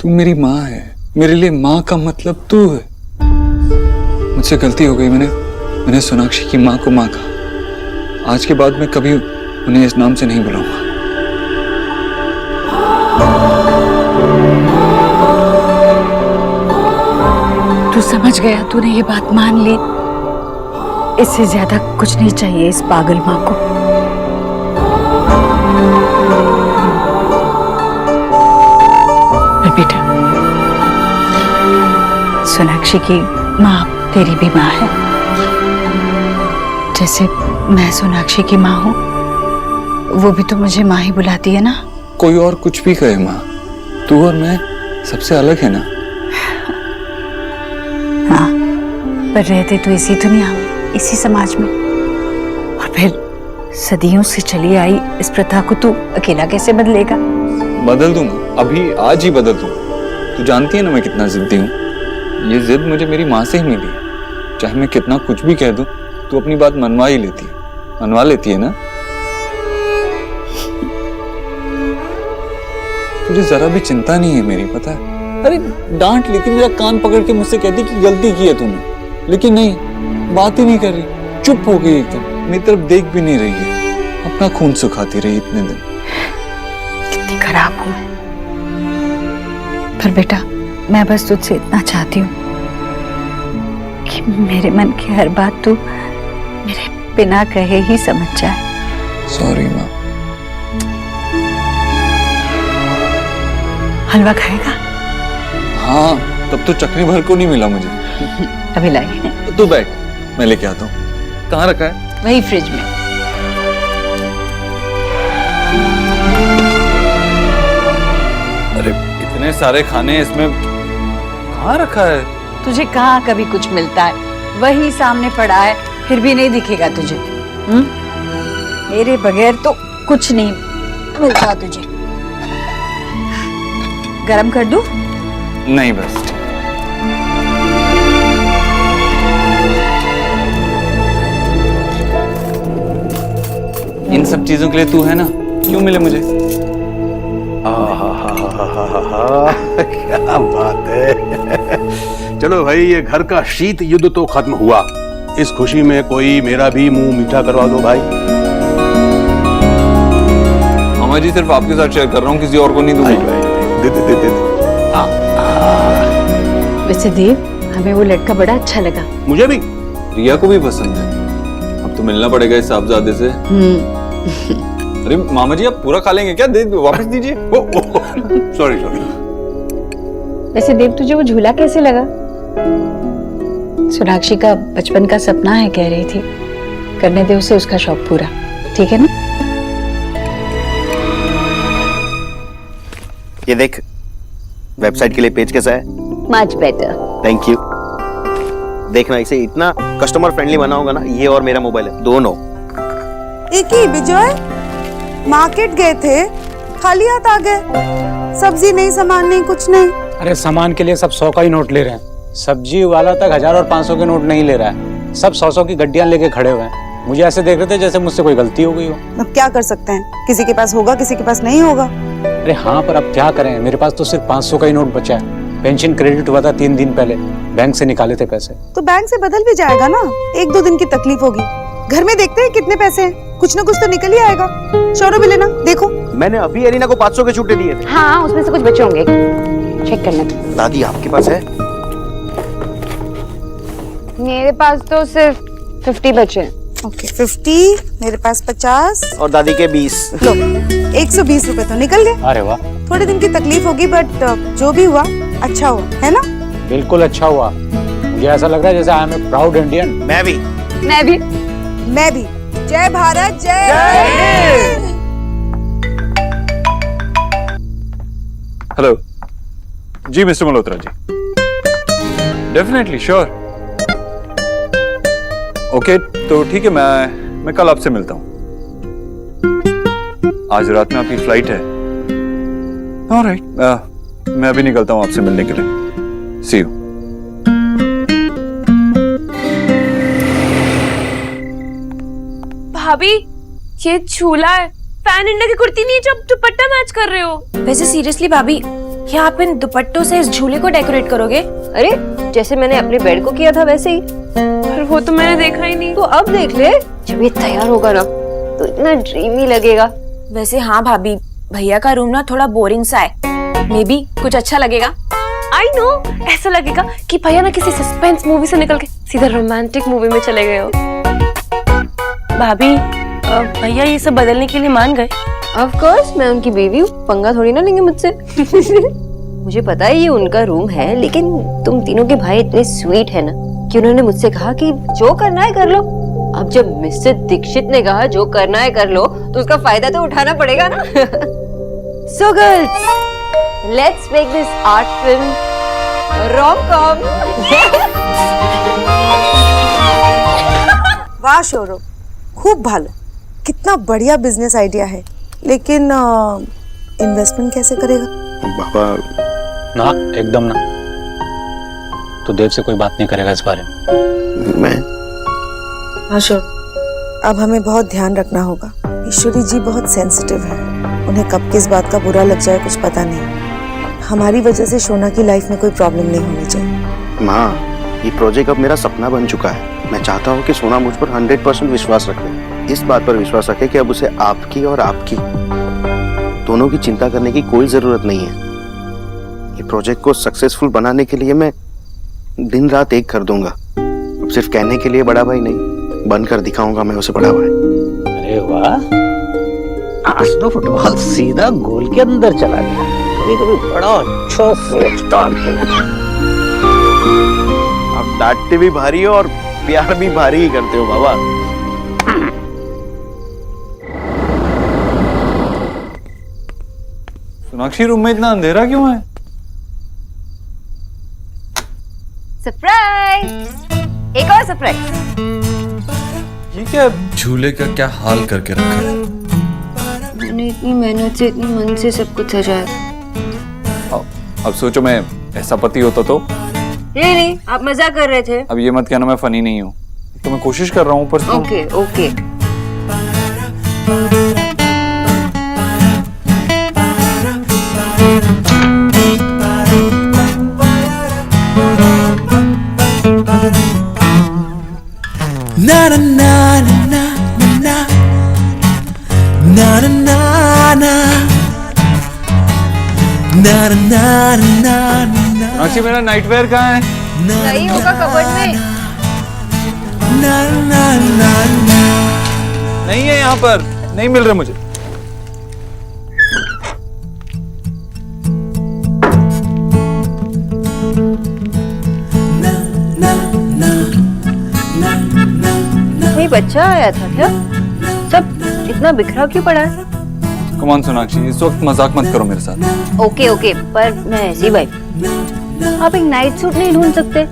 तू मेरी माँ है, मेरे लिए माँ का मतलब तू है। मुझसे गलती हो गई, मैंने सोनाक्षी की माँ को माँ कहा। आज के बाद मैं कभी उन्हें इस नाम से नहीं बुलाऊंगा। तू समझ गया, तूने ये बात मान ली। इससे ज्यादा कुछ नहीं चाहिए इस पागल माँ को। पर बेटा, सोनाक्षी की माँ तेरी भी माँ है। जैसे मैं सोनाक्षी की माँ हूँ, वो भी तो मुझे माँ ही बुलाती है ना। कोई और कुछ भी कहे माँ, तू और मैं सबसे अलग है ना। हाँ, पर रहते तो इसी दुनिया में, इसी समाज में, और फिर सदियों से चली आई इस प्रथा को तू अकेला कैसे बदलेगा? बदल दूंगा, अभी आज ही बदल दूंगा। तू जानती है ना मैं कितना जिद्दी हूँ। ये जिद मुझे मेरी माँ से ही मिली है। चाहे मैं कितना कुछ भी कह दूं, तू अपनी बात मनवा ही लेती है, मनवा लेती है ना। तुझे जरा भी चिंता नहीं है मेरी, पता है। अरे डांट लेती, मेरा कान पकड़ के मुझसे कहती कि गलती की है तूने, लेकिन नहीं, बात ही नहीं कर रही, चुप हो गई एकदम, मेरी तरफ देख भी नहीं रही है, अपना खून सुखाती रही इतने दिन। कितनी खराब हूं मैं। पर बेटा, मैं बस तुझसे इतना चाहती हूँ कि मेरे मन की हर बात तू मेरे बिना कहे ही समझ जाए। सॉरी माँ। हलवा खाएगा? हाँ, तब तो चटनी भर को नहीं मिला मुझे। अभी लाई। तू बैठ, मैं लेके आता हूँ। कहाँ रखा है? वही फ्रिज में। अरे इतने सारे खाने इसमें कहाँ रखा है? तुझे कहाँ कभी कुछ मिलता है, वही सामने पड़ा है, फिर भी नहीं दिखेगा तुझे। मेरे बगैर तो कुछ नहीं मिलता तुझे। गरम कर दूं? नहीं बस। इन सब चीजों के लिए तू है ना, क्यों मिले मुझे? क्या बात है। चलो भाई, ये घर का शीत युद्ध तो खत्म हुआ। इस खुशी में कोई मेरा भी मुंह मीठा करवा दो भाई। मामा जी, सिर्फ आपके साथ शेयर कर रहा हूँ, किसी और को नहीं दूंगा। दे दे दे दे। वैसे देव, हमें वो लड़का बड़ा अच्छा लगा। मुझे भी। रिया को भी पसंद है। अब तो मिलना पड़ेगा इस साहबजादे से। अरे मामा जी, आप पूरा खा लेंगे क्या? दे वापस दीजिए। Sorry sorry. वैसे देव, तुझे वो झूला कैसे लगा? सोनाक्षी का बचपन का सपना है, कह रही थी। करने दे उसे उसका शौक पूरा, ठीक है ना? ये देख, वेबसाइट के लिए पेज कैसा है? Much better. Thank you. देखना, इसे इतना कस्टमर फ्रेंडली बना होगा ना, ये और मेरा मोबाइल है, दोनों। एक ही विजय, मार्केट गए थे, खाली हाथ आ गए। सब्जी नहीं, सामान नहीं, कुछ नहीं। अरे सामान के लिए सब 100 का ही नोट ले रहे हैं। सब्जी वाला तक 1000 और 500 के नोट नहीं ले रहा है। सब 100 की गड्डियां लेके खड़े हुए हैं। मुझे ऐसे देख रहे थे जैसे मुझसे कोई गलती हो गई हो। अब क्या कर सकते हैं, किसी के पास होगा, किसी के पास नहीं होगा। अरे हाँ, पर अब क्या करें, मेरे पास तो सिर्फ 500 का ही नोट बचा है। पेंशन क्रेडिट हुआ था 3 दिन पहले, बैंक से निकाले थे पैसे। तो बैंक से बदल भी जाएगा ना, 1-2 दिन की तकलीफ होगी। घर में देखते हैं कितने पैसे हैं, कुछ ना कुछ तो निकल ही आएगा। शौर्य भी लेना, देखो। मैंने अभी एरिना को 500 के छूटे दिए थे। हाँ, उसमें से कुछ बचे होंगे, चेक करना। दादी, आपके पास है? मेरे पास तो सिर्फ 50 बचे हैं। ओके, 50, मेरे पास 50 और दादी के 20। लो, 120 रुपए तो निकल गए। अरे वाह, थोड़े दिन की तकलीफ होगी, बट जो भी हुआ अच्छा हुआ, है ना? बिल्कुल अच्छा हुआ। मुझे ऐसा लग रहा है जैसे I am a proud Indian. मैं भी। मैं भी। जय भारत, जय। हेलो जी, mister Malhotra ji. Definitely, sure. Okay, तो ठीक है, मैं कल आपसे मिलता हूँ। आज रात में आपकी फ्लाइट है। ऑलराइट, मैं अभी निकलता हूँ आपसे मिलने के लिए। सी यू। भाभी, ये झूला है, फैन इंडिया की कुर्ती नहीं है जो आप दुपट्टा मैच कर रहे हो। वैसे सीरियसली भाभी, क्या आप इन दुपट्टों से इस झूले को डेकोरेट करोगे? अरे जैसे मैंने अपने बेड को किया था वैसे ही। पर वो तो मैंने देखा ही नहीं। तो अब देख ले, जब ये तैयार होगा ना तो इतना ड्रीमी लगेगा। वैसे हाँ भाभी, भैया का रूम ना थोड़ा बोरिंग सा है, मे बी कुछ अच्छा लगेगा। आई नो, ऐसा लगेगा कि भैया ना किसी सस्पेंस मूवी से निकल के सीधा रोमांटिक मूवी में चले गए हो। भाभी, भैया ये सब बदलने के लिए मान गए? ऑफ कोर्स, मैं उनकी बीवी हूँ, पंगा थोड़ी ना लेंगे मुझसे। मुझे पता है ये उनका रूम है, लेकिन तुम तीनों के भाई इतने स्वीट है ना कि उन्होंने मुझसे कहा कि जो करना है कर लो। अब जब मिस्टर दीक्षित ने कहा जो करना है कर लो, तो उसका फायदा तो उठाना पड़ेगा ना। So girls, let's make this art film rom-com. वाह शौरव, खूब भालो, कितना बढ़िया बिजनेस आइडिया है, लेकिन इन्वेस्टमेंट कैसे करेगा? बाबा ना, एकदम ना। तो देव से कोई बात नहीं करेगा इस बारे में। मैं हाँ शौरव, अब हमें बहुत ध्यान रखना होगा। ईश्वरी जी बहुत सेंसिटिव है, उन्हें कब किस बात का बुरा लग जाए कुछ पता नहीं। हमारी वजह से शोना की लाइफ में कोई प्रॉब्लम नहीं होनी चाहिए। माँ, ये प्रोजेक्ट अब मेरा सपना बन चुका है। मैं चाहता हूँ कि सोना मुझ पर 100% विश्वास रखे। इस बात पर विश्वास रखे कि अब उसे आपकी और आपकी दोनों की चिंता करने की कोई जरूरत नहीं है। ये प्रोजेक्ट को सक्सेसफुल बनाने के लिए मैं दिन रात एक कर दूंगा। अब सिर्फ कहने के लिए बड़ा भाई नहीं, बनकर दिखाऊंगा मैं उसे बड़ा भाई। अरे वाह, आज तो फुटबॉल सीधा गोल के अंदर चला गया। कभी कभी बड़ा अच्छा सोचता है। आप डांटते भी भारी हो और प्यार भी भारी ही करते हो बाबा। सोनाक्षी, रूम में इतना अंधेरा क्यों है? सरप्राइज, एक और सरप्राइज। ये क्या? झूले का क्या हाल करके रखा है? मैंने इतनी मेहनत से, इतनी मन से सब कुछ सजाया। अब सोचो मैं ऐसा पति होता तो। नहीं, आप मजाक कर रहे थे। अब ये मत कहना मैं फनी नहीं हूँ, तो मैं कोशिश कर रहा हूँ पर ओके ओके। ना ना ना ना ना ना ना ना ना ना ना ना ना। सोनाक्षी, मेरा नाइटवेयर कहाँ है? नहीं होगा कबर्ड में। ना ना ना ना। नहीं है यहाँ पर, नहीं मिल रहे मुझे। कोई बच्चा आया था क्या? सब इतना बिखरा क्यों पड़ा है? कम ऑन सोनाक्षी, इस वक्त मजाक मत करो मेरे साथ। ओके ओके, पर मैं ऐसी भाई, आप एक नाइट सूट नहीं ढूंढ सकते?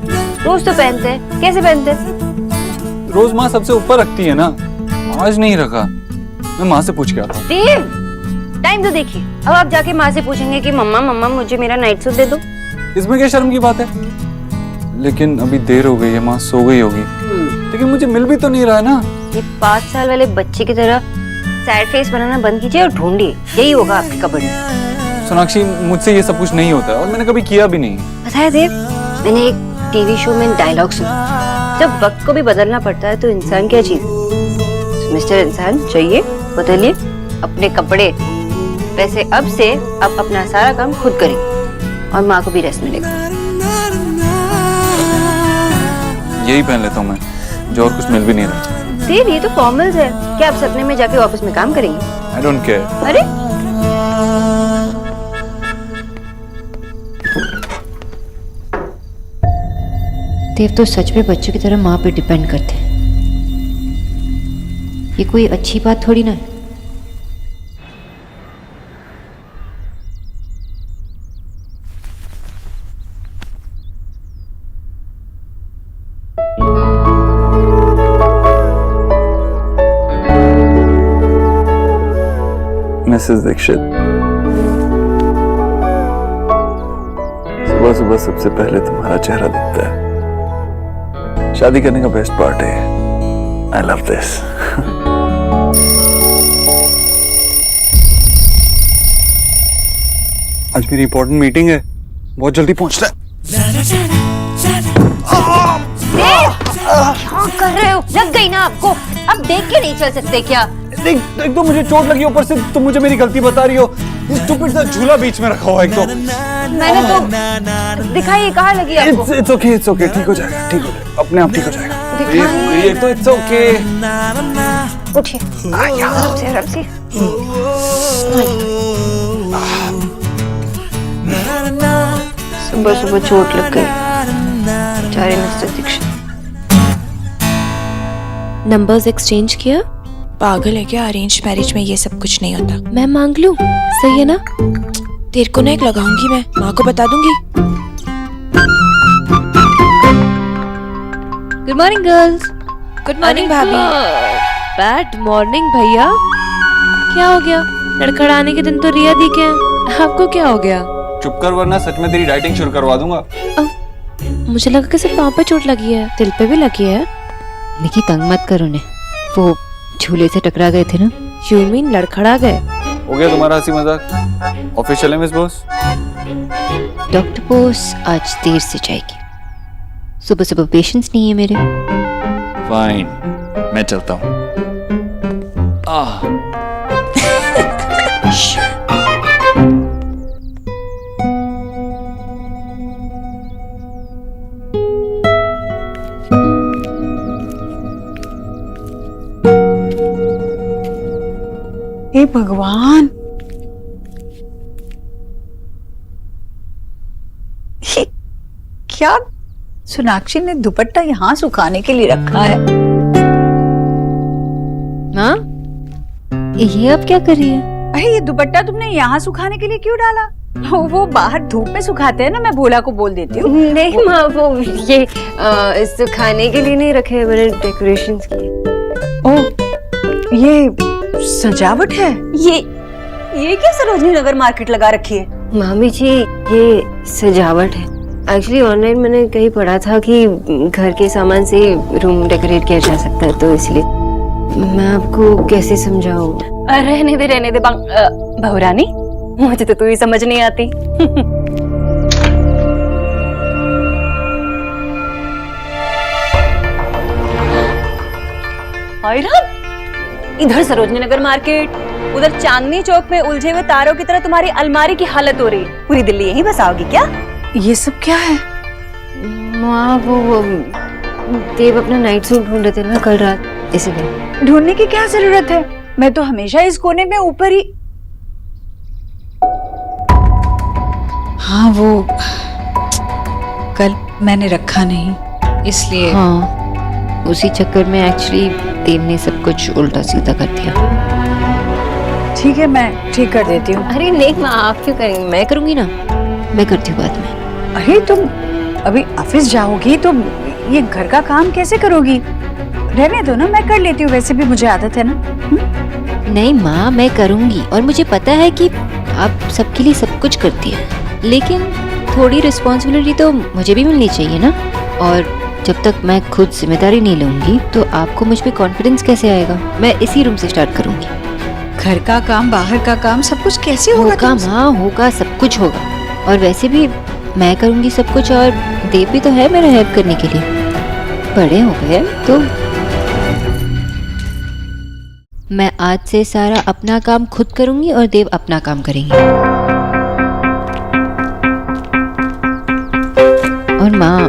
रोज तो पहनते हैं, कैसे पहनते हैं? रोज माँ सबसे ऊपर रखती है ना, आज नहीं रखा। मैं माँ से पूछ के आता हूँ। देव, टाइम तो देखिए। अब आप जाके माँ से पूछेंगे कि मम्मा मम्मा मुझे मेरा नाइट सूट दे दो। इसमें क्या शर्म की बात है? लेकिन अभी देर हो गई है, माँ सो गई होगी। लेकिन मुझे मिल भी तो नहीं रहा है ना। ये 5 साल वाले बच्चे की तरह सैड फेस बनाना बंद कीजिए और ढूंढिए, यही होगा आपके कबर्ड में। सोनाक्षी, मुझसे ये सब कुछ नहीं होता है और मैंने कभी किया भी नहीं। पता है देव, मैंने एक टीवी शो में डायलॉग सुना, जब वक्त को भी बदलना पड़ता है तो इंसान क्या चीज? तो मिस्टर इंसान, चाहिए बदलिए अपने कपड़े। वैसे अब से आप अपना सारा काम खुद करेंगे और माँ को भी रेस्ट मिलेगा। यही पहन लेता हूँ मैं, जो और कुछ मिल भी नहीं रहा। देव, ये तो फॉर्मल्स है, क्या आप सपने में जाके ऑफिस में काम करेंगे? I don't care. अरे देव तो सच में बच्चों की तरह माँ पे डिपेंड करते हैं। ये कोई अच्छी बात थोड़ी ना है। मिसेस दीक्षित, सुबह सुबह सबसे पहले तुम्हारा चेहरा दिखता है। शादी करने का बेस्ट पार्ट है। I love this. आज मेरी इंपॉर्टेंट मीटिंग है, बहुत जल्दी पहुंचना है। क्या कर रहे हो? लग गई ना आपको? अब देख के नहीं चल सकते क्या? देख तो मुझे चोट लगी, ऊपर से तुम मुझे मेरी गलती बता रही हो। ये स्टूपिड सा झूला बीच में रखा हुआ है एक तो। मैंने तो दिखाई, कहाँ लगी आपको? इट्स ओके, ठीक हो जाएगा, ठीक हो जाएगा, अपने आप ठीक हो जाएगा। ये तो इट्स ओके। उठिए, रब से सुबह सुबह चोट लग गई बेचारे मिस्टर दीक्षित। नंबर्स एक्सचेंज किया? पागल है क्या? अरेंज मैरिज में ये सब कुछ नहीं होता। मैं मांग लूं? सही है ना? तेरे को ना एक लगाऊंगी, मैं माँ को बता दूंगी। Good morning girls. Good morning भाभी। बैड मॉर्निंग भैया। क्या हो गया? लड़खड़ाने के दिन तो रिया दिखे हैं, आपको क्या हो गया? चुप कर वरना सच में तेरी डाइटिंग शुरू करवा दूंगा। मुझे लगा कि सिर्फ पाँव पे चोट लगी है, दिल पे भी लगी है। निकी तंग मत करो उन्हें, वो झूले से टकरा गए थे ना। यू मीन लड़खड़ा गए? हो गया तुम्हारा हंसी मजाक? ऑफिशियल है मिस बॉस? डॉक्टर बोस आज देर से जाएगी, सुबह सुबह पेशेंस नहीं है मेरे। फाइन, मैं चलता हूँ। हे भगवान, ये क्या? सोनाक्षी ने दुपट्टा यहाँ सुखाने के लिए रखा है। हाँ, ये अब क्या कर रही है? अरे ये दुपट्टा तुमने यहाँ सुखाने के लिए क्यों डाला? वो बाहर धूप में सुखाते हैं ना, मैं भोला को बोल देती हूँ। नहीं माँ, वो ये सुखाने के लिए नहीं रखे, मैंने डेकोरेशंस किए। ओह, ये सजावट है? ये क्या सरोजनी नगर मार्केट लगा रखी है? मामी जी, ये सजावट है। एक्चुअली ऑनलाइन मैंने कहीं पढ़ा था कि घर के सामान से रूम डेकोरेट किया जा सकता है, तो इसलिए मैं आपको कैसे समझाऊं? रहने दे बहुरानी, मुझे तो तू ही समझ नहीं आती। इधर सरोजनी नगर मार्केट, उधर चांदनी चौक में उलझे हुए तारों की तरह तुम्हारी अलमारी की हालत हो रही है। पूरी दिल्ली यहीं बसाओगी क्या? ये सब क्या है? माँ, वो देव अपना नाइट सूट ढूंढ रहे थे ना कल रात, इसलिए। ढूंढने की क्या जरूरत है? मैं तो हमेशा इस कोने में ऊपर ही। हाँ, वो कल मैंने रखा नहीं, इसलिए। हाँ, उसी चक्कर में एक्चुअली देव ने सब कुछ उल्टा सीधा कर दिया। ठीक है, मैं ठीक कर देती हूँ। अरे नहीं माँ, आप क्यों करेंगे? मैं करूंगी ना, मैं करती हूँ बाद में। अरे तुम अभी ऑफिस जाओगी तो ये घर का काम कैसे करोगी? रहने दो ना, मैं कर लेती हूँ, वैसे भी मुझे आदत है ना। नहीं माँ, मैं करूंगी, और मुझे पता है कि आप सबके लिए सब कुछ करती है, लेकिन थोड़ी रिस्पॉन्सिबिलिटी तो मुझे भी मिलनी चाहिए ना। और जब तक मैं खुद जिम्मेदारी नहीं लूंगी तो आपको मुझ पे कॉन्फिडेंस कैसे आएगा? मैं इसी रूम से स्टार्ट करूंगी। घर का काम, बाहर का काम, सब कुछ कैसे होगा? माँ, होगा, सब कुछ होगा। और वैसे भी मैं करूंगी सब कुछ, और देव भी तो है मेरा हेल्प करने के लिए। बड़े हो गए तो मैं आज से सारा अपना काम खुद करूंगी और देव अपना काम करेंगे। और माँ,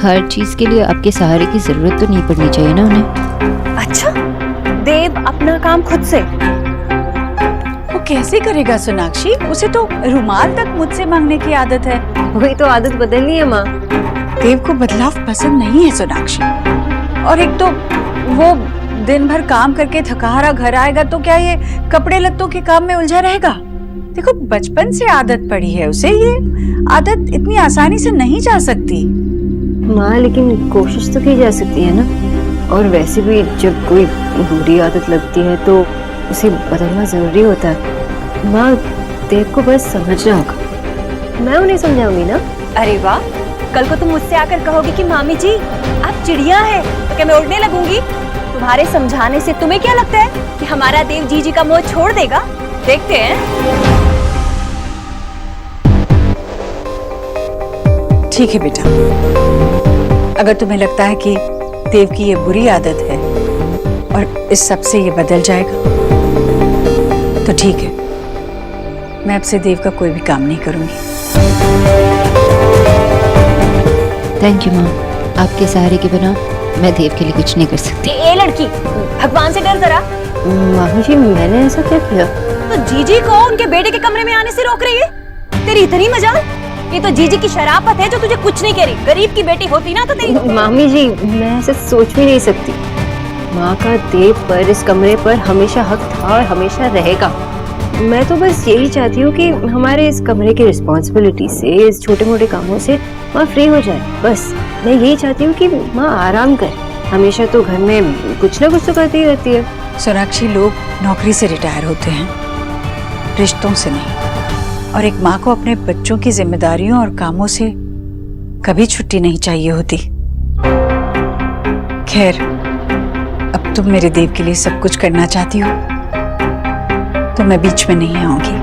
हर चीज के लिए आपके सहारे की जरूरत तो नहीं पड़नी चाहिए ना उन्हें। अच्छा, देव अपना काम खुद से? वो कैसे करेगा सोनाक्षी? उसे तो रुमाल तक मुझसे मांगने की आदत है। वही तो आदत बदलनी है माँ। देव को बदलाव पसंद नहीं है सोनाक्षी, और एक तो वो दिन भर काम करके थका हारा घर आएगा तो क्या ये कपड़े लत्तों के काम में उलझा रहेगा? देखो, बचपन से आदत पड़ी है उसे, ये आदत इतनी आसानी से नहीं जा सकती। माँ, लेकिन कोशिश तो की जा सकती है ना। और वैसे भी जब कोई बुरी आदत लगती है तो उसे बदलना जरूरी होता है। माँ, देव को बस समझना होगा। मैं उन्हें समझाऊंगी ना। अरे वाह, कल को तुम मुझसे आकर कहोगी कि मामी जी आप चिड़िया है, तो क्या मैं उड़ने लगूंगी? तुम्हारे समझाने से तुम्हें क्या लगता है कि हमारा देव जीजी का मोह छोड़ देगा? देखते हैं। ठीक है बेटा, अगर तुम्हें लगता है कि देव की ये बुरी आदत है और इस सब से ये बदल जाएगा तो ठीक है, मैं अब से देव का कोई भी काम नहीं करूंगी। थैंक यू माँ, आपके सहारे के बिना मैं देव के लिए कुछ नहीं कर सकती। ए लड़की, भगवान से डर जरा। मामी जी, मैंने ऐसा क्या किया? तो जीजी को उनके बेटे के कमरे में आने से रोक रही है? तेरी इतनी मजाल? ये तो जीजी की शराफत है जो तुझे कुछ नहीं कह रही। गरीब की बेटी होती ना तो तेरी। मामी जी, मैं ऐसे सोच भी नहीं सकती। माँ का देव पर, इस कमरे पर हमेशा हक था और हमेशा रहेगा। मैं तो बस यही चाहती हूँ कि हमारे इस कमरे की रिस्पॉन्सिबिलिटी से, इस छोटे मोटे कामों से माँ फ्री हो जाए। बस मैं यही चाहती हूँ कि माँ आराम करे। हमेशा तो घर में कुछ ना कुछ तो करती ही रहती है। सोनाक्षी, लोग नौकरी से रिटायर होते हैं, रिश्तों से नहीं। और एक माँ को अपने बच्चों की जिम्मेदारियों और कामों से कभी छुट्टी नहीं चाहिए होती। खैर, अब तुम मेरे देव के लिए सब कुछ करना चाहती हो तो मैं बीच में नहीं आऊंगी।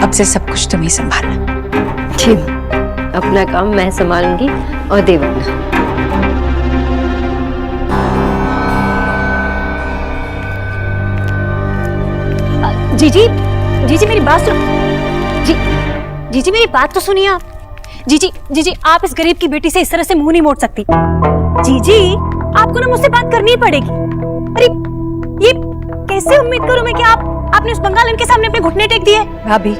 अब से सब कुछ तुम ही संभालना। ठीक, अपना काम मैं संभालूंगी और देव अपना। जीजी, जीजी मेरी बात सुन। जीजी मेरी बात तो सुनिए आप। जीजी आप इस गरीब की बेटी से इस तरह से मुंह नहीं मोड़ सकती। जीजी, आपको ना मुझसे बात करनी ही पड़ेगी। अरे ये कैसे उम्मीद करूं मैं कि आपने उस बंगालन के सामने अपने घुटने टेक दिए? भाभी,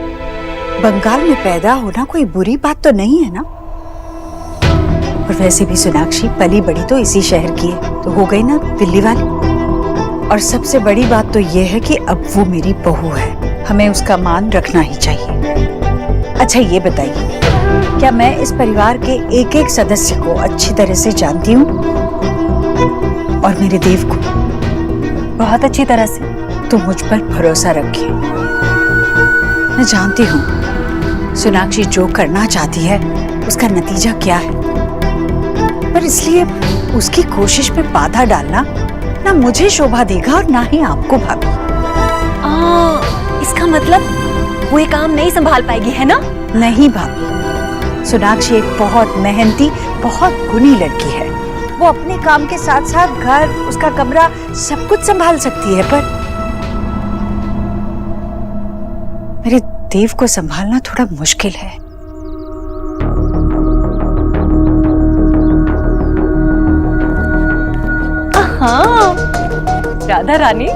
बंगाल में पैदा होना कोई बुरी बात तो नहीं है ना। और वैसे भी सोनाक्षी पली बड़ी तो इसी शहर की है, तो हो गई ना दिल्ली वाली। और सबसे बड़ी बात तो ये है कि अब वो मेरी बहू है, हमें उसका मान रखना ही चाहिए। अच्छा ये बताइए, क्या मैं इस परिवार के एक एक सदस्य को अच्छी तरह से जानती हूँ? और मेरे देव को बहुत अच्छी तरह से। तो मुझ पर भरोसा रखिए। मैं जानती हूँ सोनाक्षी जो करना चाहती है उसका नतीजा क्या है, पर इसलिए उसकी कोशिश में बाधा डालना ना मुझे शोभा देगा और ना ही आपको भाभी। इसका मतलब वो ये काम नहीं संभाल पाएगी, है ना? नहीं भाभी, सोनाक्षी एक बहुत मेहनती, बहुत गुणी लड़की है। वो अपने काम के साथ साथ घर, उसका कमरा सब कुछ संभाल सकती है, पर मेरे देव को संभालना थोड़ा मुश्किल है। हाँ राधा रानी,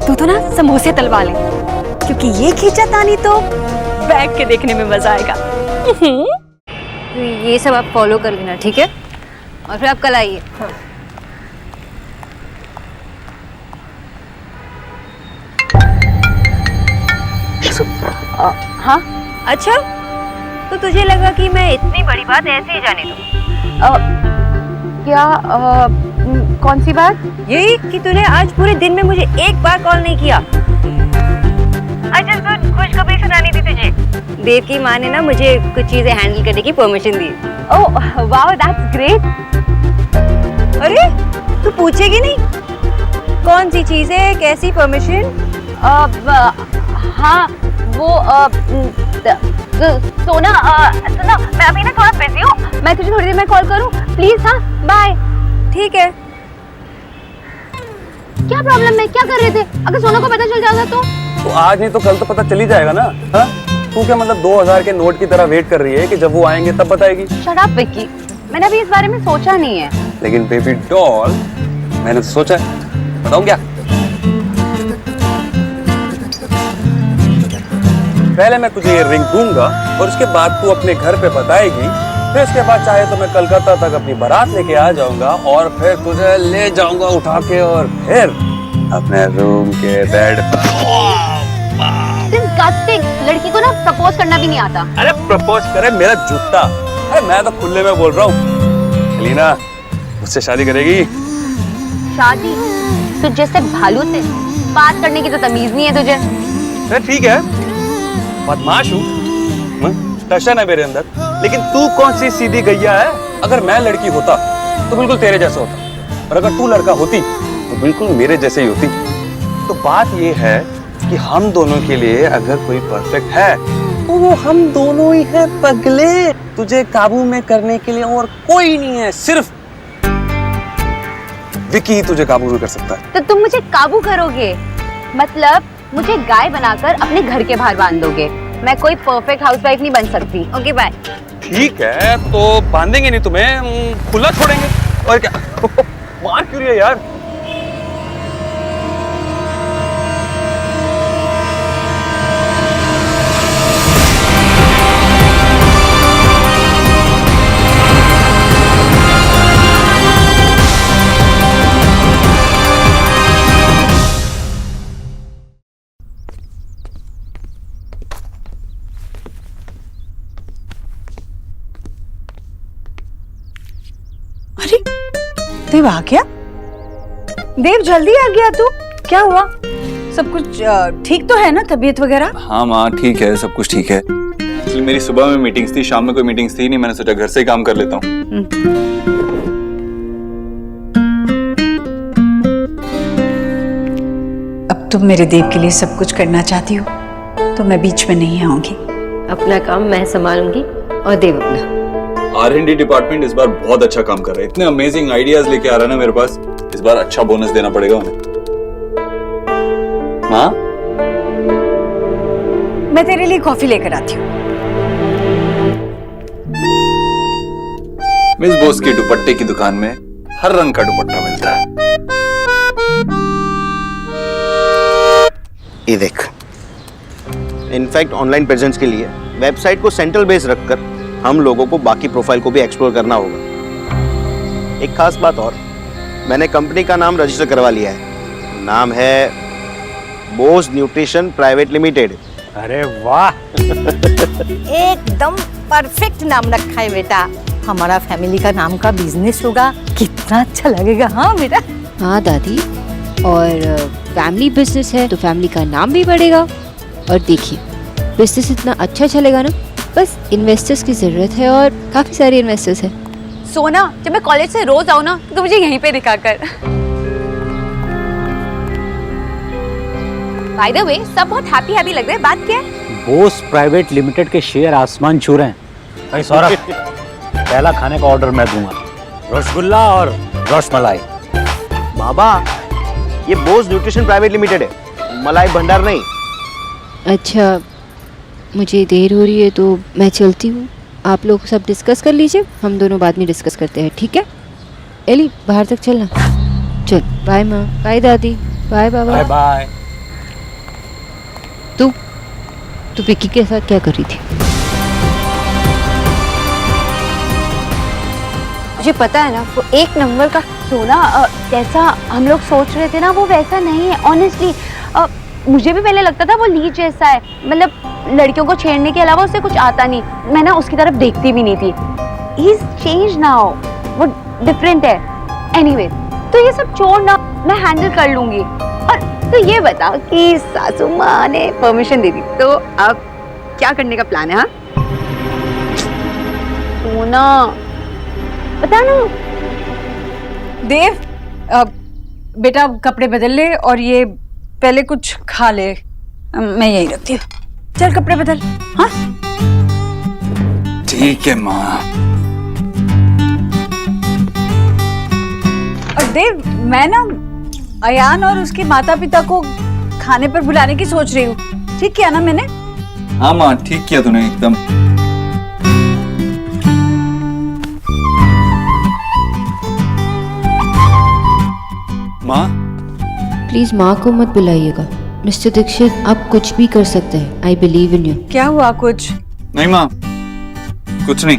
तू तो ना समोसे तलवा ले, क्योंकि ये खींचातानी तो बैठ के देखने में मजा आएगा। तो ये सब आप फॉलो कर लेना, ठीक है? और फिर आप कल आइए। हाँ अच्छा, तो तुझे लगा कि मैं इतनी बड़ी बात ऐसे ही जाने दूँ? क्या कौन सी बात? यही कि तूने आज पूरे दिन में मुझे एक बार कॉल नहीं किया। अच्छा सुन, खुशखबरी सुनानी थी तुझे। देव की माँ ने ना मुझे कुछ चीजें हैंडल करने की permission the. Oh wow, that's great. अरे तू पूछेगी नहीं कौन सी चीज है, कैसी परमिशन? हाँ वो सोना, सुना मैं अभी ना थोड़ा बिजी हूँ, मैं तुझे थोड़ी देर में कॉल करूँ प्लीज? हाँ बाय। ठीक है। क्या प्रॉब्लम है, क्या कर रहे थे? अगर सोना को पता चल जाएगा तो आज नहीं तो कल तो पता चल ही जाएगा ना। हाँ, तू क्या मतलब 2000 के नोट की तरह वेट कर रही है कि जब वो आएंगे तब बताएगी? शट अप विक्की, मैंने अभी इस बारे में सोचा नहीं है। लेकिन बेबी डॉल, मैंने तो सोचा है। बताऊं क्या? पहले मैं तुझे ये रिंग दूंगा और उसके बाद तू अपने घर पे बताएगी। फिर उसके बाद चाहे तो मैं कलकत्ता तक अपनी बारात लेके आ जाऊंगा और फिर तुझे ले जाऊंगा उठा के और फिर अपने रूम के बेड पर। डिस्गस्टिंग, लड़की को ना प्रपोज करना भी नहीं आता। अरे प्रपोज करे मेरा जूता। अरे मैं तो खुले में बोल रहा हूँ। एलिना मुझसे शादी करेगी? शादी? तुझ जैसे भालू से बात करने की तो तमीज नहीं है तुझे। अरे ठीक है, बदमाश हूँ, टशन है मेरे अंदर, लेकिन तू कौन सी सीधी गैया है? अगर मैं लड़की होता तो बिल्कुल तेरे जैसा होता, और अगर तू लड़का होती तो बिल्कुल मेरे जैसे ही होती। तो बात ये है कि हम दोनों के लिए अगर कोई परफेक्ट है तो हम दोनों ही हैं पगले। तुझे काबू में करने के लिए और कोई नहीं है, सिर्फ विकी ही तुझे काबू में कर सकता है। तो तुम मुझे काबू करोगे, मतलब मुझे गाय बनाकर अपने घर के बाहर बांध दोगे। मैं कोई परफेक्ट हाउसवाइफ नहीं बन सकती। Okay bye. ठीक है, तो बांधेंगे नहीं तुम्हें, खुला छोड़ेंगे और क्या। मार क्यों रही है यार? अरे देव आ गया? देव जल्दी आ गया तू? क्या हुआ? सब कुछ ठीक तो है ना, तबीयत वगैरह? हाँ माँ ठीक है, सब कुछ ठीक है। एक्चुअली मेरी सुबह में मीटिंग्स थी, शाम में कोई मीटिंग्स थी नहीं, मैंने सोचा घर से ही काम कर लेता हूँ। अब तुम मेरे देव के लिए सब कुछ करना चाहती हो तो मैं बीच में नहीं आऊंगी। अपना काम मैं संभालूंगी और देव अपना। R&D डिपार्टमेंट इस बार बहुत अच्छा काम कर रहा है, इतने अमेजिंग आइडियाज लेके आ रहा है ना मेरे पास। इस बार अच्छा बोनस देना पड़ेगा उन्हें। माँ मैं तेरे लिए कॉफी लेकर आती हूँ। मिस बोस के दुपट्टे की दुकान में हर रंग का दुपट्टा मिलता है। ये देख, इनफैक्ट ऑनलाइन प्रेजेंस के लिए वेबसाइट को सेंट्रल बेस रखकर हम लोगों को बाकी प्रोफाइल को भी एक्सप्लोर करना होगा। एक खास बात और, मैंने कंपनी का नाम रजिस्टर करवा लिया है। नाम है बोस न्यूट्रिशन प्राइवेट लिमिटेड। अरे वाह, एकदम परफेक्ट नाम रखा है बेटा। हमारा फैमिली का नाम का बिजनेस होगा, कितना अच्छा लगेगा। हाँ बेटा। हाँ दादी, और फैमिली बिजनेस है तो फैमिली का नाम भी बढ़ेगा। और देखिए, बिजनेस इतना अच्छा चलेगा ना, बस इन्वेस्टर्स की जरूरत है और काफी सारे इन्वेस्टर्स हैं। सोना, जब मैं कॉलेज से रोज आऊँ ना तो मुझे यहीं पे दिखा कर। बाय द वे, सब बहुत हैप्पी हैप्पी लग रहे हैं, बात क्या है? बोस प्राइवेट लिमिटेड के शेयर आसमान छू रहे हैं। भाई सौरभ, पहला खाने का ऑर्डर मैं दूंगा, रसगुल्ला और रसमलाई। बाबा, ये बोस न्यूट्रिशन प्राइवेट लिमिटेड है, मलाई भंडार नहीं। अच्छा, मुझे देर हो रही है तो मैं चलती हूँ। आप लोग सब डिस्कस कर लीजिए, हम दोनों बाद में डिस्कस करते हैं, ठीक है? एली, बाहर तक चलना। चल, बाय माँ, बाय दादी, बाय बाबा। Bye bye. तू विक्की के साथ क्या कर रही थी? मुझे पता है ना, वो एक नंबर का सोना। जैसा हम लोग सोच रहे थे ना, वो वैसा नहीं है ऑनेस्टली। मुझे भी पहले लगता था वो लीच जैसा है, मतलब लड़कियों को छेड़ने के अलावा उसे कुछ आता नहीं। मैं ना उसकी तरफ देखती भी नहीं थी। ही इज चेंज नाउ, वो डिफरेंट है। एनीवे, तो ये सब छोड़ ना, मैं हैंडल कर लूंगी। और तो ये बता कि सासू माँ ने परमिशन दे दी तो अब क्या करने का प्लान है? हाँ सोना, बता ना। देव, बेटा कपड़े बदल ले और ये पहले कुछ खा ले। मैं यही रखती हूँ, चल कपड़े बदल। हाँ ठीक है माँ। और देव, मैं ना अयान और उसके माता पिता को खाने पर बुलाने की सोच रही हूँ। ठीक किया ना मैंने? हाँ माँ, ठीक किया तूने एकदम। माँ, प्लीज माँ को मत बुलाइएगा। मिस्टर दीक्षित, आप कुछ भी कर सकते हैं। I believe in you. क्या हुआ? कुछ नहीं माँ, कुछ नहीं।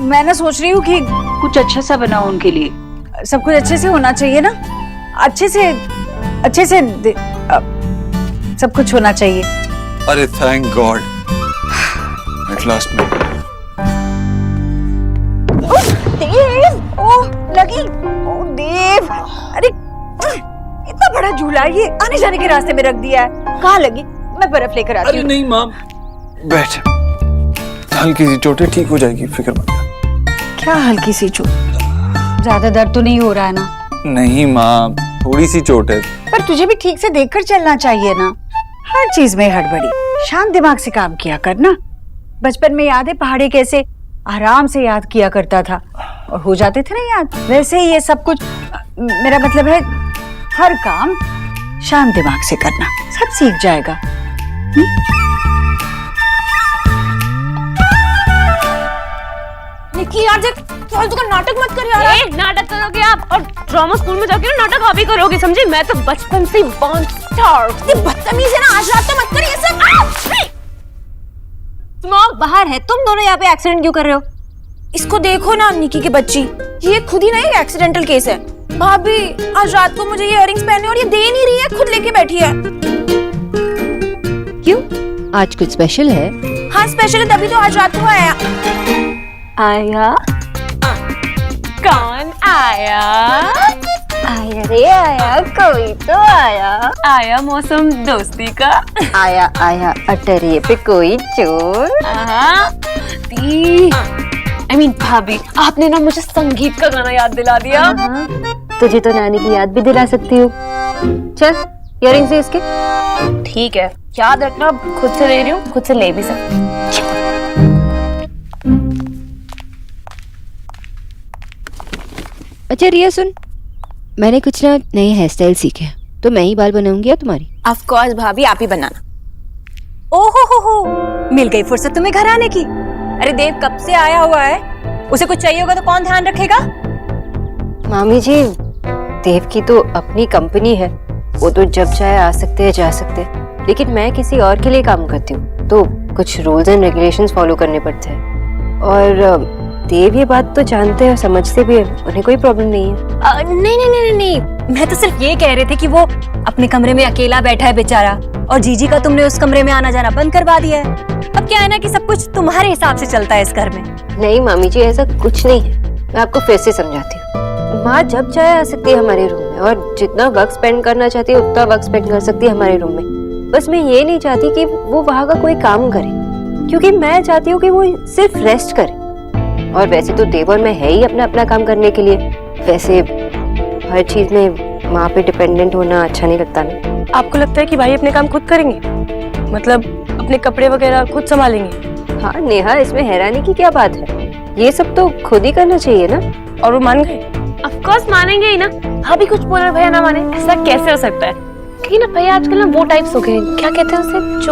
मैं ना सोच रही हूँ कि कुछ अच्छा सा बनाओ उनके लिए। सब कुछ अच्छे से होना चाहिए ना, अच्छे से सब कुछ होना चाहिए। अरे थैंक गॉड, एट लास्ट में। देव, ओह लगी। ओह देव, अरे इतना बड़ा झूला ये आने जाने के रास्ते में रख दिया है। कहाँ लगी? मैं बर्फ लेकर आती हूँ। अरे नहीं माँ, बैठ, हल्की सी चोट है, ठीक हो जाएगी, फिक्र मत कर। क्या हल्की सी चोट? ज्यादा दर्द तो नहीं हो रहा है ना? नहीं माँ, थोड़ी सी चोट है। पर तुझे भी ठीक से देखकर चलना चाहिए ना। हर चीज में हड़बड़ी। शांत दिमाग से काम किया करना। बचपन में याद है पहाड़ी कैसे आराम से याद किया करता था और हो जाते थे ना याद। वैसे ही ये सब कुछ, मेरा मतलब है हर काम शांत दिमाग से करना, सब सीख जाएगा। निकी यार देख, फालतू का नाटक मत कर यार। नाटक करोगे आप और ड्रामा स्कूल में जाके ना नाटक आप ही करोगे, समझे? मैं तो बचपन से बॉर्न स्टार। बदतमीज है ना, आज रात तो मत कर ये सब। स्मॉग बाहर है, तुम दोनों यहाँ पे एक्सीडेंट क्यों कर रहे हो? इसको देखो ना निकी की बच्ची, ये खुद ही ना एक एक्सीडेंटल केस है। भाभी आज रात को मुझे ये इयररिंग्स पहने और ये दे नहीं रही है, खुद लेके बैठी है। क्यों, आज कुछ स्पेशल है? हाँ स्पेशल है, तभी तो आज रात को आया। आया? कौन आया? आया रे आया, कोई तो आया। आया मौसम दोस्ती का। आया आया अटरिये पे कोई चोर। I mean, भाभी आपने ना मुझे संगीत का गाना याद दिला दिया। तुझे तो नानी की याद भी दिला सकती हूँ। चल इयररिंग्स है इसके। ठीक है, याद रखना, खुद से ले रही हूँ, खुद से ले भी सकती हूँ। अच्छा रिया सुन, मैंने कुछ ना नए हेयर स्टाइल सीखे, तो मैं ही बाल बनाऊंगी या तुम्हारी? ऑफ कोर्स भाभी, आप ही बनाना। ओहो, मिल गई फुर्सत तुम्हें घर आने की। अरे देव कब से आया हुआ है, उसे कुछ चाहिए होगा तो कौन ध्यान रखेगा? मामी जी, देव की तो अपनी कंपनी है, वो तो जब चाहे आ सकते हैं जा सकते हैं, लेकिन मैं किसी और के लिए काम करती हूँ तो कुछ रूल्स एंड रेगुलेशंस फॉलो करने पड़ते हैं। और देव ये बात तो जानते हैं और समझते भी हैं, उन्हें कोई प्रॉब्लम नहीं है। नहीं, मैं तो सिर्फ ये कह रहे थे कि वो अपने कमरे में अकेला बैठा है बेचारा, और जीजी का तुमने उस कमरे में आना जाना बंद करवा दिया है। अब क्या है ना कि सब कुछ तुम्हारे हिसाब से चलता है इस घर में। नहीं मामी जी, ऐसा कुछ नहीं है, मैं आपको फिर से समझाती हूँ। माँ जब चाहे आ सकती है हमारे रूम में और जितना वक्त स्पेंड करना चाहती है उतना वक्त स्पेंड कर सकती है हमारे रूम में। बस मैं ये नहीं चाहती कि वो वहाँ का कोई काम करे, क्योंकि मैं चाहती हूँ कि वो सिर्फ रेस्ट करे। और वैसे तो देव और मैं है ही अपना अपना काम करने के लिए, वैसे हर चीज में माँ पे डिपेंडेंट होना अच्छा नहीं लगता ना। आपको लगता है कि भाई अपने काम खुद करेंगे, मतलब अपने कपड़े वगैरह खुद संभालेंगे? हाँ नेहा, इसमें हैरानी की क्या बात है, ये सब तो खुद ही करना चाहिए ना। और वो मान गए? ऑफ कोर्स मानेंगे ही ना। भाभी कुछ बोल रहे भैया ना माने, ऐसा कैसे हो सकता है? कहीं ना भैया आजकल ना वो टाइप्स हो गए, क्या कहते हैं उसे,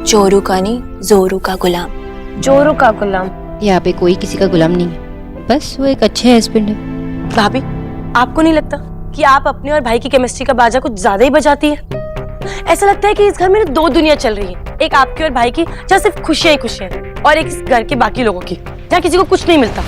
चोरू का नहीं, जोरू का गुलाम। जोरू का गुलाम। यहाँ पे कोई किसी का गुलाम नहीं है, बस वो एक अच्छे हस्बैंड है। भाभी आपको नहीं लगता कि आप अपने और भाई की केमिस्ट्री का बाजा कुछ ज्यादा ही बजाती है? ऐसा लगता है कि इस घर में दो दुनिया चल रही है, एक आपकी और भाई की जहाँ सिर्फ खुशियां ही खुशियां हैं, और एक इस घर के बाकी लोगों की जहाँ किसी को कुछ नहीं मिलता।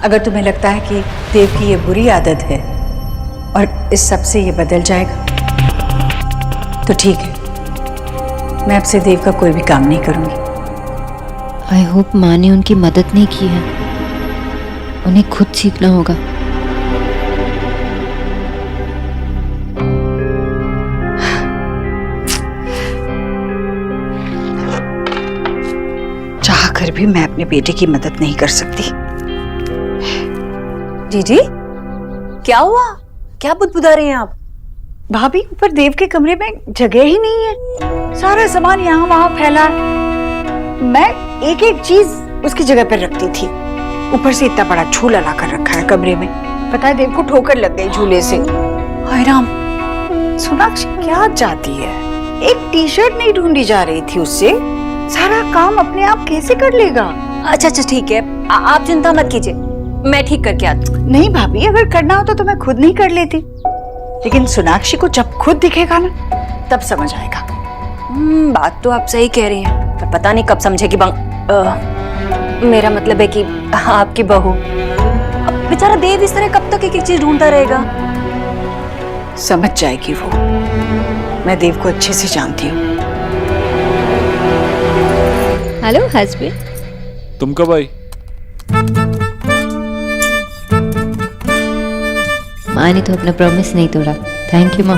अगर तुम्हें लगता है कि देव की ये बुरी आदत है और इस सब से ये बदल जाएगा तो ठीक है, मैं अब से देव का कोई भी काम नहीं करूंगी। आई होप माँ ने उनकी मदद नहीं की है, उन्हें खुद सीखना होगा। चाह कर भी मैं अपने बेटे की मदद नहीं कर सकती। जीजी क्या हुआ, क्या बुदबुदा रही हैं आप? भाभी ऊपर देव के कमरे में जगह ही नहीं है, सारा सामान यहाँ वहाँ फैला है। मैं एक एक चीज उसकी जगह पर रखती थी, ऊपर से इतना बड़ा झूला लाकर रखा है कमरे में। पता है देव को ठोकर लग गई झूले से। हाय राम, सोनाक्षी क्या चाहती है? एक टी शर्ट नहीं ढूंढी जा रही थी उससे, सारा काम अपने आप कैसे कर लेगा? अच्छा ठीक है, आप चिंता मत कीजिए, मैं ठीक करके आती। नहीं भाभी, अगर करना होता तो मैं खुद नहीं कर लेती, लेकिन सोनाक्षी को जब खुद दिखेगा ना तब समझ आएगा। बात तो आप सही कह रही हैं, पर पता नहीं कब समझेगी। मेरा मतलब है कि आपकी बहू, बेचारा देव इस तरह कब तक एक एक चीज ढूंढता रहेगा? समझ जाएगी वो, मैं देव को अच्छे से जानती हूँ। Hello husband. तुम कब आई? माँ ने तो अपना प्रॉमिस नहीं तोड़ा। थैंक यू माँ।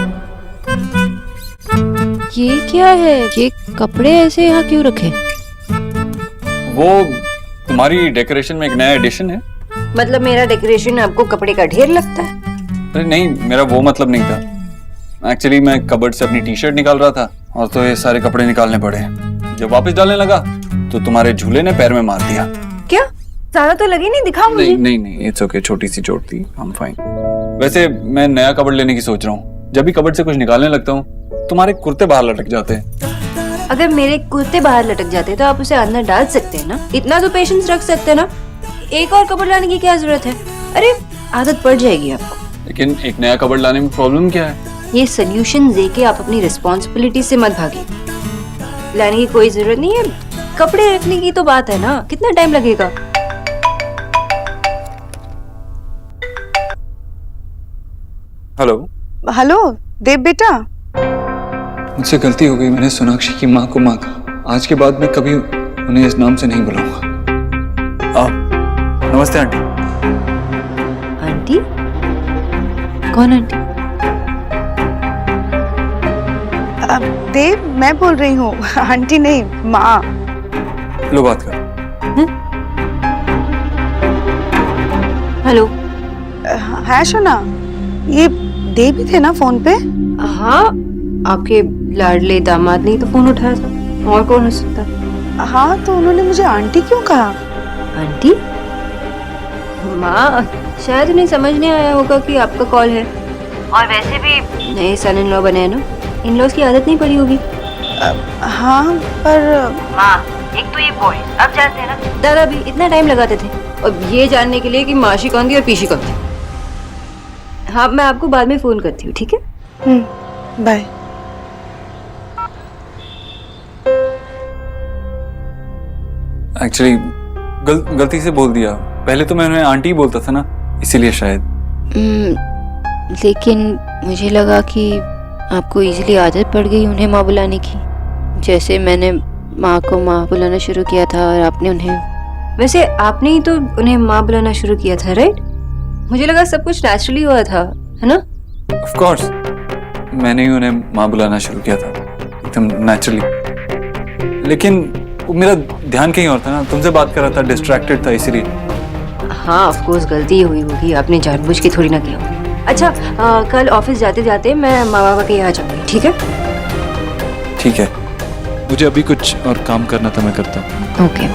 ये क्या है? ये कपड़े ऐसे यहाँ क्यों रखे? वो तुम्हारी डेकोरेशन में एक नया एडिशन है। मतलब मेरा डेकोरेशन आपको कपड़े का ढेर लगता है? अरे नहीं, मेरा वो मतलब नहीं था। एक्चुअली मैं कबर्ड से अपनी टी शर्ट निकाल रहा था और तो ये सारे कपड़े निकालने पड़े। जब वापस डालने लगा तो तुम्हारे झूले ने पैर में मार दिया। क्या? ज्यादा तो लगी नहीं, दिखाओ मुझे। नहीं नहीं नहीं, इट्स ओके, छोटी सी चोट थी, आई एम फाइन। वैसे मैं नया कबर्ड लेने की सोच रहा हूँ। जब भी कबर्ड से कुछ निकालने लगता हूँ तुम्हारे कुर्ते बाहर लटक जाते हैं। अगर मेरे कुर्ते बाहर लटक जाते तो आप उसे अंदर डाल सकते हैं ना। इतना तो पेशेंस रख सकते हैं ना। एक और कबर्ड लाने की क्या जरूरत है? अरे आदत पड़ जाएगी आपको। लेकिन एक नया कबर्ड लाने में प्रॉब्लम क्या है? ये सोल्यूशन देके आप अपनी रिस्पॉन्सिबिलिटी से मत भागिए। लाने की कोई जरूरत नहीं है। कपड़े रखने की तो बात है ना, कितना टाइम लगेगा? हेलो हेलो देव बेटा। मुझसे गलती हो गई, मैंने सोनाक्षी की माँ को माँ कहा। आज के बाद मैं कभी उन्हें इस नाम से नहीं बुलाऊंगा। नमस्ते आंटी। आंटी? कौन आंटी? देव मैं बोल रही हूँ, आंटी नहीं, माँ। लो बात कर। हेलो। है शोना, ये देव भी थे ना फोन पे? हाँ, आपके लाडले दामाद ने तो फोन उठाया था, और कौन हो सकता? हाँ, तो उन्होंने मुझे आंटी क्यों कहा? आंटी? माँ, शायद उन्हें समझ नहीं आया होगा कि आपका कॉल है। और वैसे भी नए सन इन लॉ बने हैं ना, इन लॉज की आदत नहीं पड़ी होगी। हाँ पर माँ, एक तो ये बॉय अब जानते हैं ना, दादा भी इतना टाइम लगाते थे और ये जानने के लिए कि माशी कौन थी और पीशी कौन थी। हाँ, मैं आपको बाद में फोन करती हूँ, ठीक है? बाय। एक्चुअली गलती से बोल दिया। पहले तो मैं उन्हें आंटी ही बोलता था ना, इसीलिए शायद। लेकिन मुझे लगा कि आपको इजीली आदत पड़ गई उन्हें माँ बुलाने की। जैसे मैंने माँ को माँ बुलाना शुरू किया था और आपने उन्हें। वैसे आपने ही तो उन्हें माँ बुलाना शुरू किया था, राइट? मुझे लगा सब कुछ नेचुरली हुआ था, है ना? ऑफ कोर्स, मैंने ही उन्हें माँ बुलाना शुरू किया था, एकदम नेचुरली। लेकिन मेरा ध्यान कहीं और था ना, तुमसे बात कर रहा था, डिस्ट्रैक्टेड था, इसीलिए। हाँ, ऑफ कोर्स गलती हुई होगी, आपने जानबूझ के थोड़ी ना किया होगा। अच्छा, कल ऑफिस जाते जाते मैं माँ बाबा के यहाँ जाऊंगी, ठीक है? ठीक है, मुझे अभी कुछ और काम करना था, मैं करता हूँ। ओके।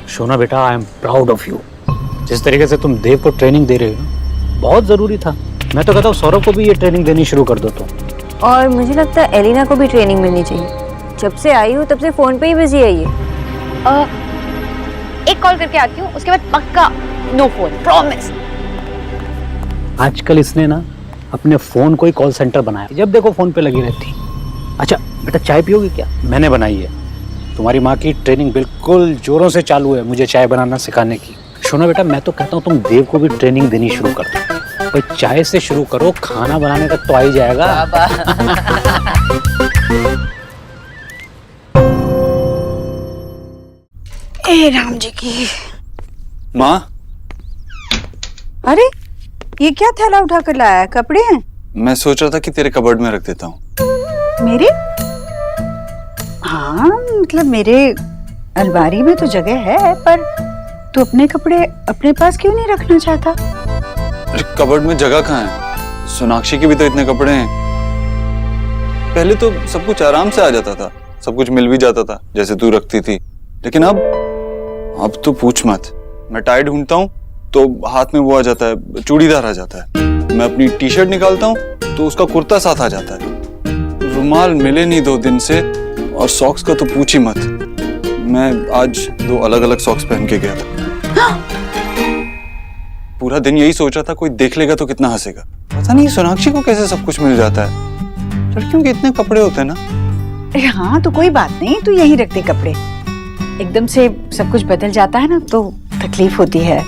शोना बेटा, I am proud of you. जिस तरीके से तुम देव को ट्रेनिंग दे रहे हो ना, बहुत जरूरी था। मैं तो कहता हूँ सौरभ को भी ये ट्रेनिंग देनी शुरू कर दो तुम। और मुझे लगता है एलिना को भी ट्रेनिंग मिलनी चाहिए। जब से आई हूँ तब से फोन पे ही बिजी है ये। एक कॉल करके आती हूँ, उसके बाद पक्का नो फोन, प्रॉमिस। आजकल इसने ना अपने फोन को ही कॉल सेंटर बनाया, जब देखो फोन पे लगी रहती। अच्छा बेटा, चाय पियोगी क्या? मैंने बनाई है। तुम्हारी माँ की ट्रेनिंग बिल्कुल जोरों से चालू है मुझे चाय बनाना सिखाने की। सुनो बेटा, मैं तो कहता हूँ तुम देव को भी ट्रेनिंग देनी शुरू कर दो। भाई चाय से शुरू करो, खाना बनाने तक तो आ ही जाएगा। ए राम जी की माँ, अरे ये क्या थैला उठा कर लाया है? कपड़े हैं? मैं सोच रहा था कि तेरे कबर्ड में रख देता हूँ। मेरे? हाँ, मतलब मेरे अलमारी में तो जगह है, पर तू अपने कपड़े अपने पास क्यों नहीं रखना चाहता? अरे कबर्ड में जगह कहाँ है? सोनाक्षी के भी तो इतने कपड़े हैं। पहले तो सब कुछ आराम से आ जाता था, सब कुछ मिल भी जाता था जैसे तू रखती थी। लेकिन अब तो पूछ मत। मैं टाई ढूंढता हूँ तो हाथ में वो आ जाता है, चूड़ीदार आ जाता है। मैं अपनी टी शर्ट निकालता हूँ तो उसका कुर्ता साथ आ जाता है। रुमाल मिले नहीं 2 दिन से, और सॉक्स का तो पूछ ही मत। मैं आज 2 अलग अलग सॉक्स पहन के गया था। पूरा दिन यही सोच रहा था कोई देख लेगा तो कितना हंसेगा। पता नहीं सोनाक्षी को कैसे सब कुछ मिल जाता है। लड़कियों के इतने कपड़े होते हैं ना। हाँ तो कोई बात नहीं, तू यहीं रख दे कपड़े। एकदम से सब कुछ बदल जाता है ना तो तकलीफ होती है।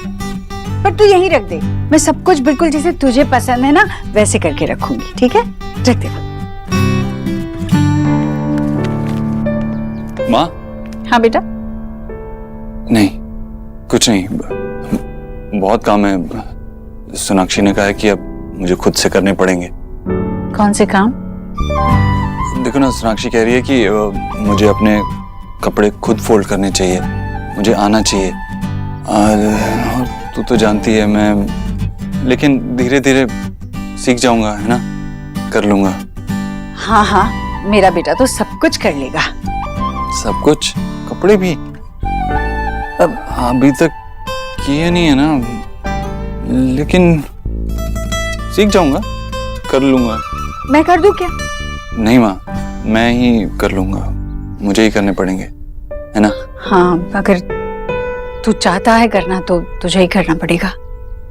पर तू यहीं रख दे, मैं सब कुछ बिल्कुल जैसे तुझे पसंद है ना वैसे करके रखूंगी, ठीक है? रख दे। माँ? हाँ बेटा। नहीं, कुछ नहीं, बहुत काम है। सोनाक्षी ने कहा है कि अब मुझे खुद से करने पड़ेंगे। कौन से काम? देखो ना, सोनाक्षी कह रही है कि मुझे अपने कपड़े खुद फोल्ड करने चाहिए, मुझे आना चाहिए। और तू तो जानती है मैं, लेकिन धीरे धीरे सीख जाऊंगा, है ना, कर लूंगा। हाँ हाँ, मेरा बेटा तो सब कुछ कर लेगा। सब कुछ? कपड़े भी? अब अभी तक किए नहीं है ना, लेकिन सीख जाऊंगा, कर लूंगा। मैं कर दूं क्या? नहीं माँ, मैं ही कर लूंगा, मुझे ही करने पड़ेंगे, है ना? हाँ, अगर तू चाहता है करना तो तुझे ही करना पड़ेगा,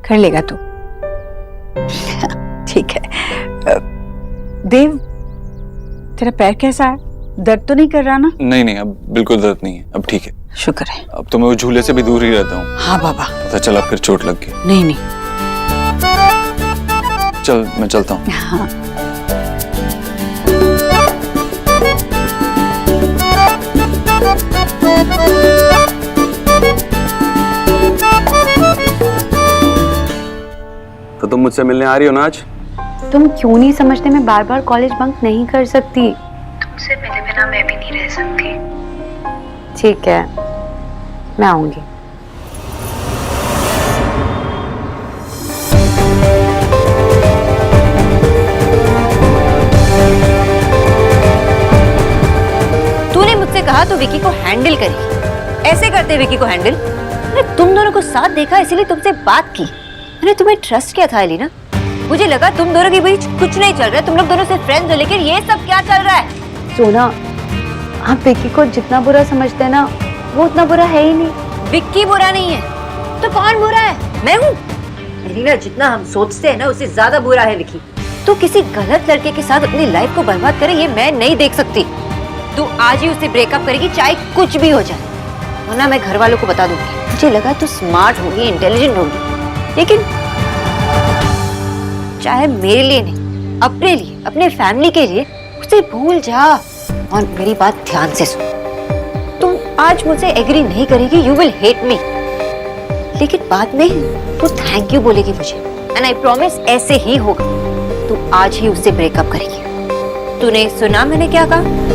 कर लेगा तू। ठीक है। देव, तेरा पैर कैसा है? दर्द तो नहीं कर रहा ना? नहीं नहीं, अब बिल्कुल दर्द नहीं है, अब ठीक है। शुक्र है। अब तो मैं वो झूले से भी दूर ही रहता हूँ। हाँ बाबा। पता चला फिर चोट लग गई। नहीं नहीं। चल मैं चलता हूँ। हाँ। तो तुम मुझसे मिलने आ रही हो ना आज? तुम क्यों नहीं समझते मैं बार बार कॉलेज बंक नहीं कर सकती। तुमसे मिले बिना मैं भी नहीं रह सकती। ठीक है, मैं आऊंगी। तूने मुझसे कहा तो विकी को हैंडल करेगी, ऐसे करते विकी को हैंडल? मैंने तुम दोनों को साथ देखा इसीलिए तुमसे बात की। मैंने तुम्हें ट्रस्ट किया था एलिना। मुझे लगा तुम दोनों के बीच कुछ नहीं चल रहा है, तुम लोग दोनों से फ्रेंड्स हो, लेकिन ये सब क्या चल रहा है? सोना, आप विक्की को जितना बुरा समझते हैं ना, वो उतना बुरा है ही नहीं। विक्की बुरा नहीं है तो कौन बुरा है? मैं हूँ। एलिना, जितना हम सोचते हैं ना उससे ज्यादा बुरा है विक्की। तू किसी गलत लड़के के साथ अपनी लाइफ को बर्बाद करे ये मैं नहीं देख सकती। तू आज ही उससे ब्रेकअप करेगी, चाहे कुछ भी हो जाए, वरना मैं घर वालों को बता दूंगी। मुझे लगा तू स्मार्ट होगी, इंटेलिजेंट होगी, लेकिन चाहे मेरे लिए नहीं, अपने लिए, अपने फैमिली के लिए, उसे भूल जा। और मेरी बात ध्यान से सुन, तुम आज मुझसे एग्री नहीं करेगी, यू विल हेट मी, लेकिन बाद में तू थैंक यू बोलेगी मुझे, एंड आई प्रॉमिस ऐसे ही होगा। तू आज ही उससे ब्रेकअप करेगी। तूने सुना मैंने क्या कहा?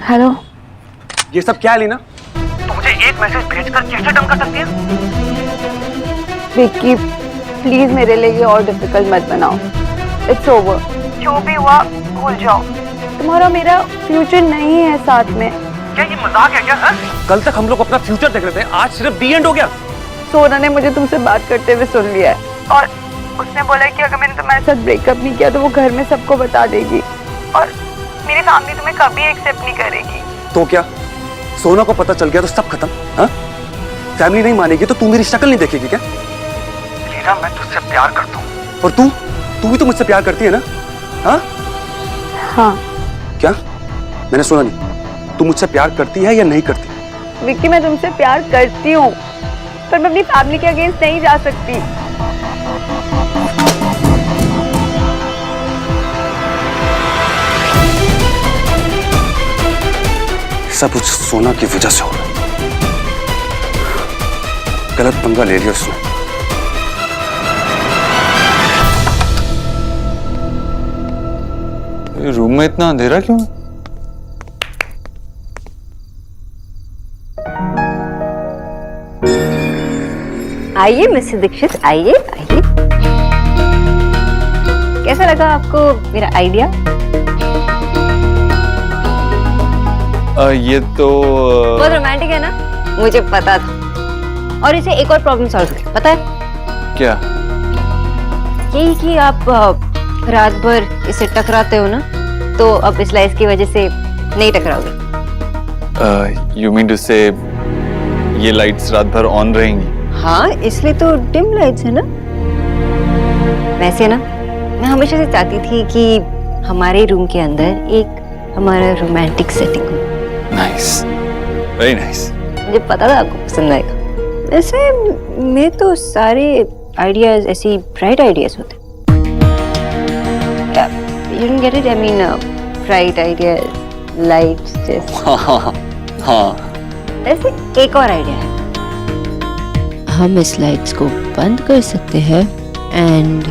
हेलो। ये सब क्या है लीना? तो मुझे एक मैसेज भेजकर कैसे डम कर सकती है? विक्की, प्लीज मेरे लिए ये और डिफिकल्ट मत बनाओ। It's over. जो भी हुआ भूल जाओ। तुम्हारा मेरा फ्यूचर नहीं है साथ में। क्या ये मजाक है क्या? है? कल तक हम लोग अपना फ्यूचर देख रहे थे, आज सिर्फ दी एंड हो गया। सोना ने मुझे तुमसे बात करते हुए सुन लिया है और उसने बोला कि अगर मैंने तुम्हारे साथ ब्रेकअप नहीं किया तो वो घर में सबको बता देगी और मेरी फैमिली तुम्हें कभी एक्सेप्ट नहीं करेगी। तो क्या सोना को पता चल गया तो सब खत्म? हाँ? फैमिली नहीं मानेगी तो तू मेरी शक्ल नहीं देखेगी क्या? लीना, मैं तुझसे प्यार करता हूँ। और तू भी तो मुझसे प्यार करती है ना? हाँ? हाँ। क्या? मैंने सुना नहीं। तू मुझसे प्यार करती है या नहीं करती? विक्की, मैं तुमसे प्यार करती हूँ, पर मैं अपनी फैमिली के अगेंस्ट नहीं जा सकती। सब कुछ सोना की वजह से हो रहा है। गलत पंगा ले लिया उसने। रूम में इतना अंधेरा क्यों? आइए मिस्टर दीक्षित, आइए आइए। कैसा लगा आपको मेरा आइडिया? ये तो बहुत रोमांटिक है ना? मुझे पता था। और इसे एक और प्रॉब्लम सॉल्व हुई, पता है क्या? यही कि आप रात भर इसे टकराते हो ना, तो अब इस लाइफ की वजह से नहीं टकराओगे। यू मीन टू से ये लाइट्स रात भर ऑन रहेंगी? हाँ, इसलिए तो डिम लाइट्स है ना। वैसे ना, मैं हमेशा से चाहती थी कि हमारे रूम के अंदर एक हमारा रोमांटिक सेटिंग हो। Nice, very nice. मुझे पता था आपको पसंद आएगा। वैसे मेरे तो सारे आइडियाज ऐसी ब्राइट आइडियाज होते। You don't get it? I mean, bright idea, lights, just. हाँ। वैसे एक और आइडिया है। हम इस लाइट्स को बंद कर सकते हैं and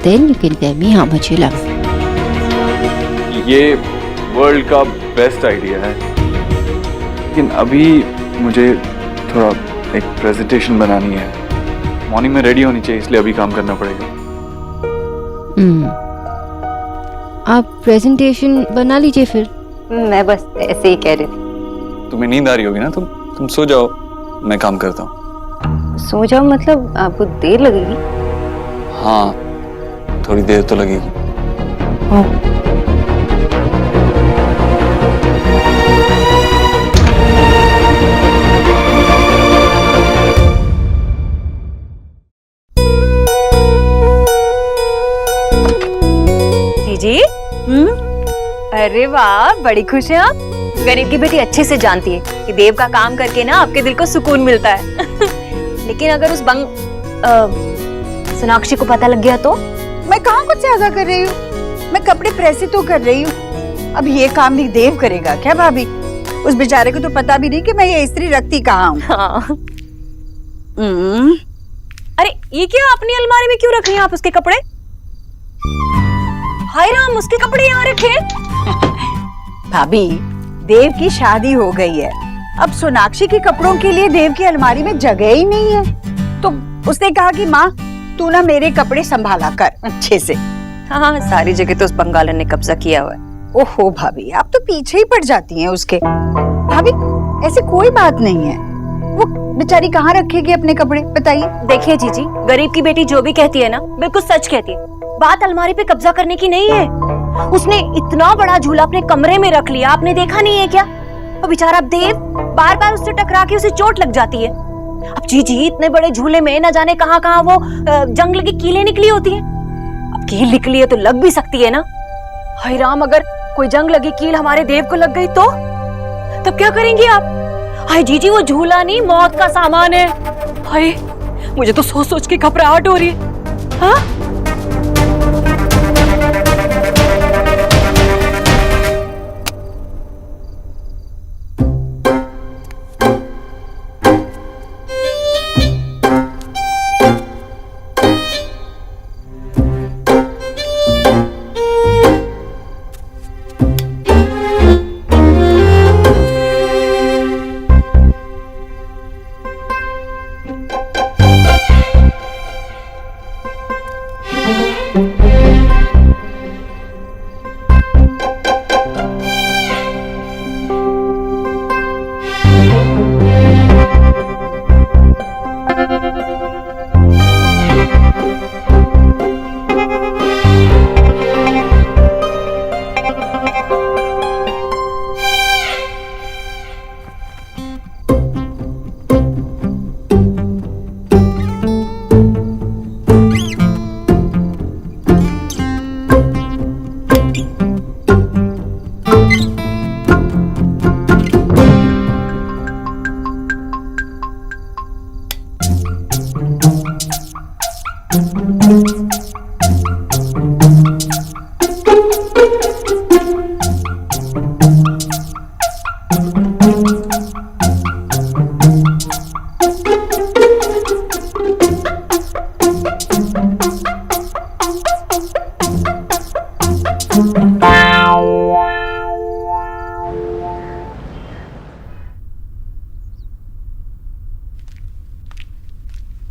then you can tell me how much you love me. ये वर्ल्ड का बेस्ट आइडिया है, लेकिन अभी मुझे थोड़ा एक प्रेजेंटेशन बनानी है। मॉर्निंग में रेडी होनी चाहिए, इसलिए अभी काम करना पड़ेगा। आप प्रेजेंटेशन बना लीजिए फिर। मैं बस ऐसे ही कह रही थी। तुम्हें नींद आ रही होगी ना, तुम सो जाओ, मैं काम करता हूँ। सो जाओ मतलब आपको देर लगेगी? हाँ, थोड़ी देर तो लगेगी। जी अरे वाह, बड़ी खुश हैं आप। गरीब की बेटी अच्छे से जानती है कि देव का काम करके ना आपके दिल को सुकून मिलता है। लेकिन अगर उस सोनाक्षी को पता लग गया तो? मैं कहाँ कुछ ज्यादा कर रही हूँ, मैं कपड़े प्रेस ही तो कर रही हूँ। अब ये काम भी देव करेगा क्या भाभी? उस बेचारे को तो पता भी नहीं कि मैं ये इस्त्री रखती कहाँ हूँ। हाँ। अरे ये क्या, अपनी अलमारी में क्यों रख रही हैं आप उसके कपड़े? हाय राम, उसके कपड़े यहाँ रखे। भाभी, देव की शादी हो गई है, अब सोनाक्षी के कपड़ों के लिए देव की अलमारी में जगह ही नहीं है। तो उसने कहा कि माँ तू ना मेरे कपड़े संभाला कर अच्छे से। हाँ, सारी जगह तो उस बंगालन ने कब्जा किया हुआ है। ओहो भाभी, आप तो पीछे ही पड़ जाती हैं उसके। भाभी ऐसी कोई बात नहीं है, वो बेचारी कहाँ रखेगी अपने कपड़े, बताइए। देखिए जीजी, गरीब की बेटी जो भी कहती है ना बिल्कुल सच कहती है। बात अलमारी पे कब्जा करने की नहीं है। उसने इतना बड़ा झूला अपने कमरे में रख लिया, आपने देखा नहीं है क्या? और बेचारा देव बार बार उससे टकरा के उसे चोट लग जाती है। अब जी इतने बड़े झूले में न जाने कहाँ कहाँ वो जंग लगी कीलें निकली होती हैं। अब कील निकली है तो लग भी सकती है ना। हाय राम, अगर कोई जंग लगी कील हमारे देव को लग गई तो तब क्या करेंगी आप? हाय जीजी, वो झूला नहीं मौत का सामान है। हाय, मुझे तो सोच सोच के घबराहट हो रही है। हाँ,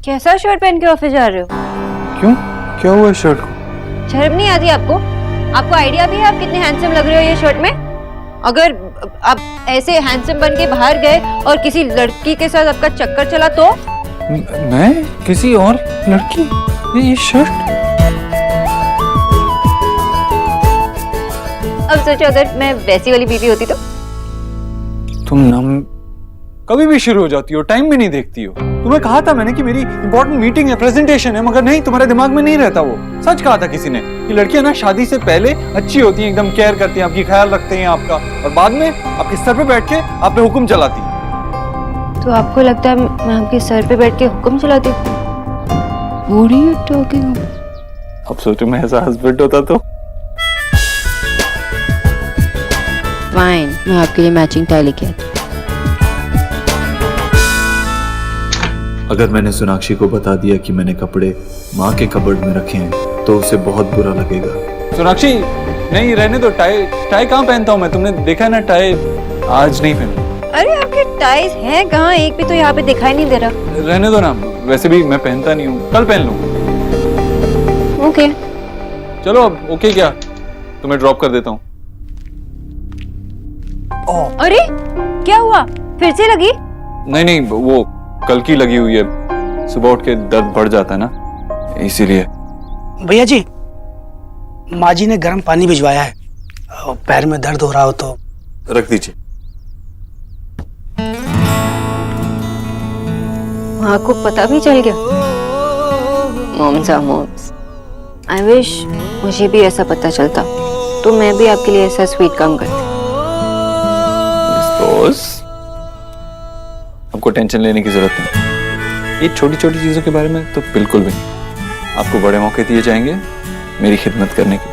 कैसा शर्ट पहन के ऑफिस जा रहे हो? क्यों, क्या हुआ शर्ट को? शर्म नहीं आती आपको? आपको आइडिया भी है आप कितने हैंडसम लग रहे हो ये शर्ट में? अगर आप ऐसे हैंडसम बन के बाहर गए और किसी लड़की के साथ आपका चक्कर चला तो? मैं किसी और लड़की? ये शर्ट? अब सोचो अगर मैं वैसी वाली बीवी होती तो। तुम नम कभी भी शुरू हो जाती हो, टाइम भी नहीं देखती हो। तुम्हें कहा था मैंने कि मेरी इंपॉर्टेंट मीटिंग है, प्रेजेंटेशन है, मगर नहीं, तुम्हारे दिमाग में नहीं रहता वो। सच कहा था किसी ने कि लड़कियां ना शादी से पहले अच्छी होती हैं, एकदम केयर करती हैं, आपकी ख्याल रखते हैं आपका, और बाद में आपके सर पे बैठ के आप पे हुक्म चलाती हैं। तो आपको लगता है मैं आपके सर पे बैठ के हुक्म चलाती हूँ? What are you talking about? अब सोचो मैं ऐसा हस्बैंड होता तो। फाइन, मैं आपके लिए मैचिंग टाई लेके आती हूँ। अगर मैंने सोनाक्षी को बता दिया कि मैंने कपड़े माँ के कबर्ड में रखे हैं तो उसे बहुत बुरा लगेगा। सोनाक्षी नहीं, रहने दो। टाई कहाँ पहनता हूँ मैं? तुमने देखा है ना, टाई आज नहीं पहना। अरे आपके टाइज हैं कहाँ? एक भी तो यहाँ पे दिखाई नहीं दे रहा। रहने दो ना, वैसे भी मैं पहनता नहीं हूँ, कल पहन लूँ। ओके चलो अब ओके क्या, तुम्हें ड्रॉप कर देता हूँ। अरे क्या हुआ, फिर से लगी? नहीं, वो कल की लगी हुई है, सुबह उठ के दर्द बढ़ जाता है ना, इसीलिए। भैया जी, माँ जी ने गर्म पानी भिजवाया है, पैर में दर्द हो रहा हो तो। रख दीजिए। माँ को पता भी चल गया? Moms are moms. I wish मुझे भी ऐसा पता चलता तो मैं भी आपके लिए ऐसा स्वीट काम करती। आपको टेंशन लेने की जरूरत नहीं, ये छोटी छोटी चीजों के बारे में तो बिल्कुल भी नहीं। आपको बड़े मौके दिए जाएंगे मेरी खिदमत करने की।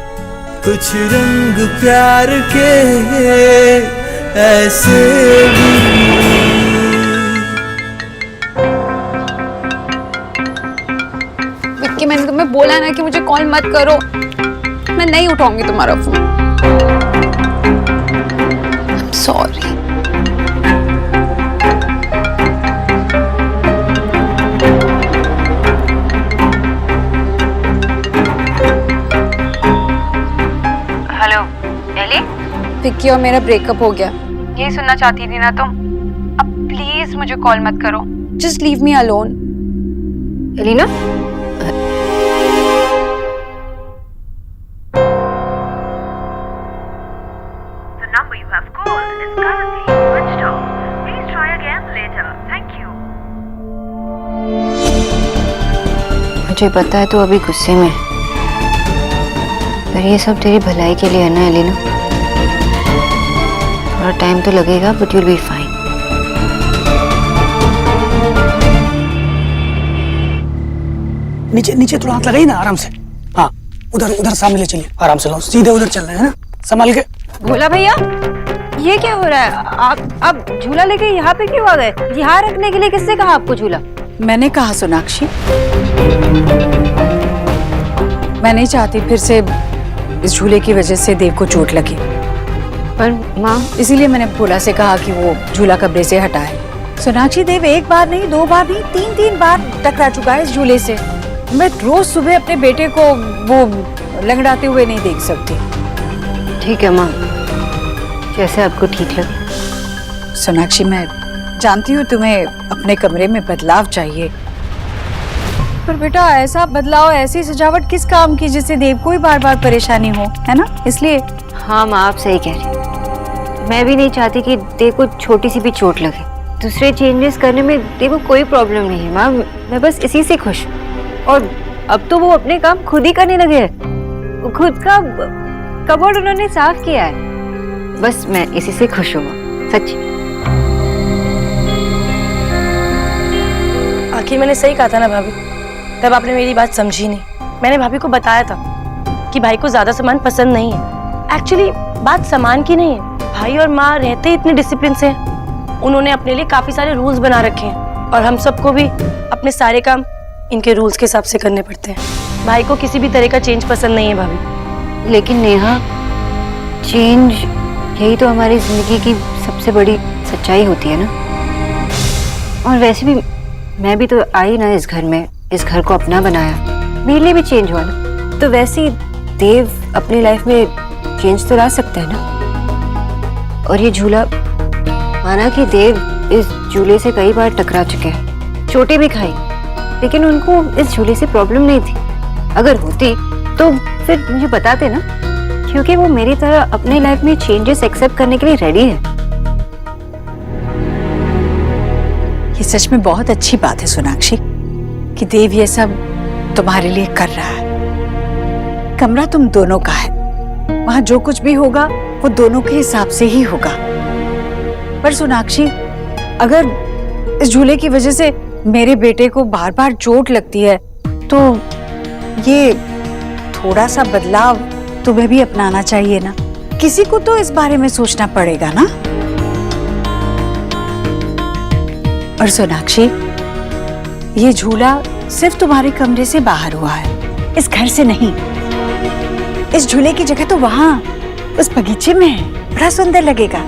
कुछ रंग प्यार के ऐसे भी। विक्की, मैंने तुम्हें बोला ना कि मुझे कॉल मत करो, मैं नहीं उठाऊंगी तुम्हारा phone. I'm sorry। Hello Ellie, Vicky और मेरा ब्रेकअप हो गया। ये सुनना चाहती थी ना तुम? अब प्लीज मुझे कॉल मत करो। Just leave me alone. Elina, मुझे पता है तू अभी गुस्से में है, पर ये सब तेरी भलाई के लिए है ना एलिना। थोड़ा टाइम तो लगेगा बट यूल बी फाइन। नीचे नीचे थोड़ा हाथ लगाई ना, आराम से। हाँ, उधर सामने ले चलिए, आराम से लो, सीधे उधर चल रहे हैं ना, संभाल के। भोला भैया, ये क्या हो रहा है? आप झूला लेके यहाँ पे क्यों आ गए? यहाँ रखने के लिए किसने कहा आपको झूला? मैंने कहा सोनाक्षी, मैं नहीं चाहती फिर से इस झूले की वजह से देव को चोट लगे। पर माँ, इसीलिए मैंने भोला से कहा कि वो झूला कब्रे से हटाए। सोनाक्षी, देव एक बार नहीं, दो बार नहीं, तीन बार टकरा चुका है इस झूले से। मैं रोज सुबह अपने बेटे को वो लंगड़ाते हुए नहीं देख सकती। ठीक है माँ, जैसे आपको ठीक लगे। सोनाक्षी, मैं जानती हूँ तुम्हें अपने कमरे में बदलाव चाहिए, पर बेटा ऐसा बदलाव, ऐसी सजावट किस काम की जिससे देव को ही बार बार परेशानी हो, है ना? इसलिए। हाँ माँ, आप सही कह रही हैं। मैं भी नहीं चाहती कि देव को छोटी सी भी चोट लगे। दूसरे चेंजेस करने में देव को कोई प्रॉब्लम नहीं है माँ, मैं बस इसी से खुश हूँ। और अब तो वो अपने काम खुद ही करने लगे हैं। खुद का कबर्ड उन्होंने साफ किया है। बस मैं इसी से खुश हूँ सच्ची। आखिर मैंने सही कहा था ना भाभी, तब आपने मेरी बात समझी नहीं। मैंने भाभी को बताया था कि भाई को ज्यादा सामान पसंद नहीं है। एक्चुअली बात सामान की नहीं है, भाई और माँ रहते इतने डिसिप्लिन से हैं। उन्होंने अपने लिए काफी सारे रूल्स बना रखे हैं और हम सबको भी अपने सारे काम इनके रूल्स के हिसाब से करने पड़ते हैं। भाई को किसी भी तरह का चेंज पसंद नहीं है भाभी। लेकिन नेहा, चेंज यही तो हमारी जिंदगी की सबसे बड़ी सच्चाई होती है ना। और वैसे भी मैं भी तो आई ना इस घर में, इस घर को अपना बनाया, मेरे लिए भी चेंज हुआ ना। तो वैसे ही देव अपनी लाइफ में चेंज तो ला सकते हैं ना। और ये झूला, माना कि देव इस झूले से कई बार टकरा चुके हैं, चोटें भी खाई, लेकिन उनको इस झूले से प्रॉब्लम नहीं थी। अगर होती तो फिर मुझे बताते ना, क्योंकि वो मेरी तरह अपने लाइफ में चेंजेस एक्सेप्ट करने के लिए रेडी है। ये सच में बहुत अच्छी बात है सोनाक्षी कि देव ये सब तुम्हारे लिए कर रहा है। कमरा तुम दोनों का है, वहां जो कुछ भी होगा वो दोनों के हिसाब से ही होगा। पर सोनाक्षी, अगर इस झूले की वजह से मेरे बेटे को बार बार चोट लगती है तो ये थोड़ा सा बदलाव तुम्हें भी अपनाना चाहिए ना। किसी को तो इस बारे में सोचना पड़ेगा ना। और सोनाक्षी, ये झूला सिर्फ तुम्हारे कमरे से बाहर हुआ है, इस घर से नहीं। इस झूले की जगह तो वहां उस बगीचे में है, बड़ा सुंदर लगेगा।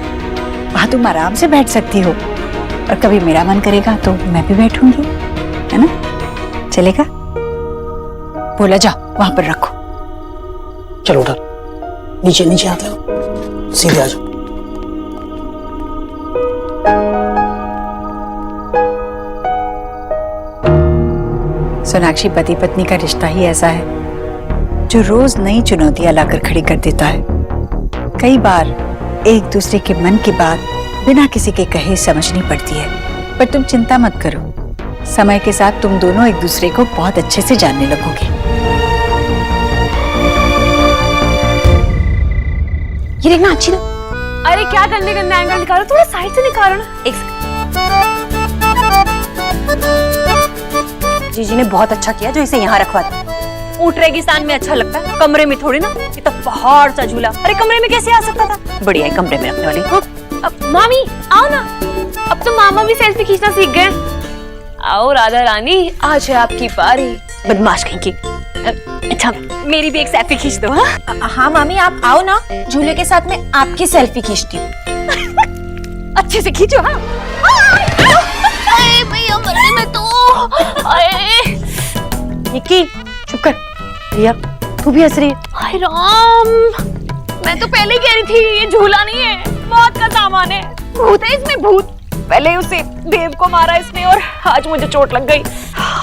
वहां तुम आराम से बैठ सकती हो और कभी मेरा मन करेगा तो मैं भी बैठूंगी, है ना? चलेगा? बोला जाओ वहां पर रखो। चलो उठा, नीचे नीचे हाथ लगाओ, सीधे आ जाओ। सोनाक्षी, पति पत्नी का रिश्ता ही ऐसा है जो रोज नई चुनौतियां लाकर खड़ी कर देता है। कई बार एक दूसरे के मन की बात बिना किसी के कहे समझनी पड़ती है, पर तुम चिंता मत करो, समय के साथ तुम दोनों एक दूसरे को बहुत अच्छे से जानने लगोगे। ये देखना अच्छी ना। अरे क्या गंदे गंदे एंगल निकालो, थोड़ा साइड से निकालो ना। जीजी ने बहुत अच्छा किया जो इसे यहाँ रखवा दिया। ऊंट रेगिस्तान में अच्छा लगता है, कमरे में थोड़ी ना। ये तो पहाड़ सा झूला, अरे कमरे में कैसे आ सकता था? बढ़िया है कमरे में रखने वाली। अब मामी आओ ना, अब तो मामा भी सेल्फी खींचना सीख गए। आओ राधा रानी, आज है आपकी बारी। बदमाश कहीं की। अच्छा मेरी भी एक सेल्फी खींच दो। हाँ मामी, आप आओ ना, झूले के साथ में आपकी सेल्फी खींचती हूँ। अच्छे से खींचो। हाँ भैया मरने में तो। निक्की चुप कर। भैया तू भी हंस रही है। हाय राम, मैं तो पहले ही कह रही थी ये झूला नहीं है, मौत का सामान है। भूत है इसमें, भूत। पहले उसे देव को मारा इसने और आज मुझे चोट लग गई।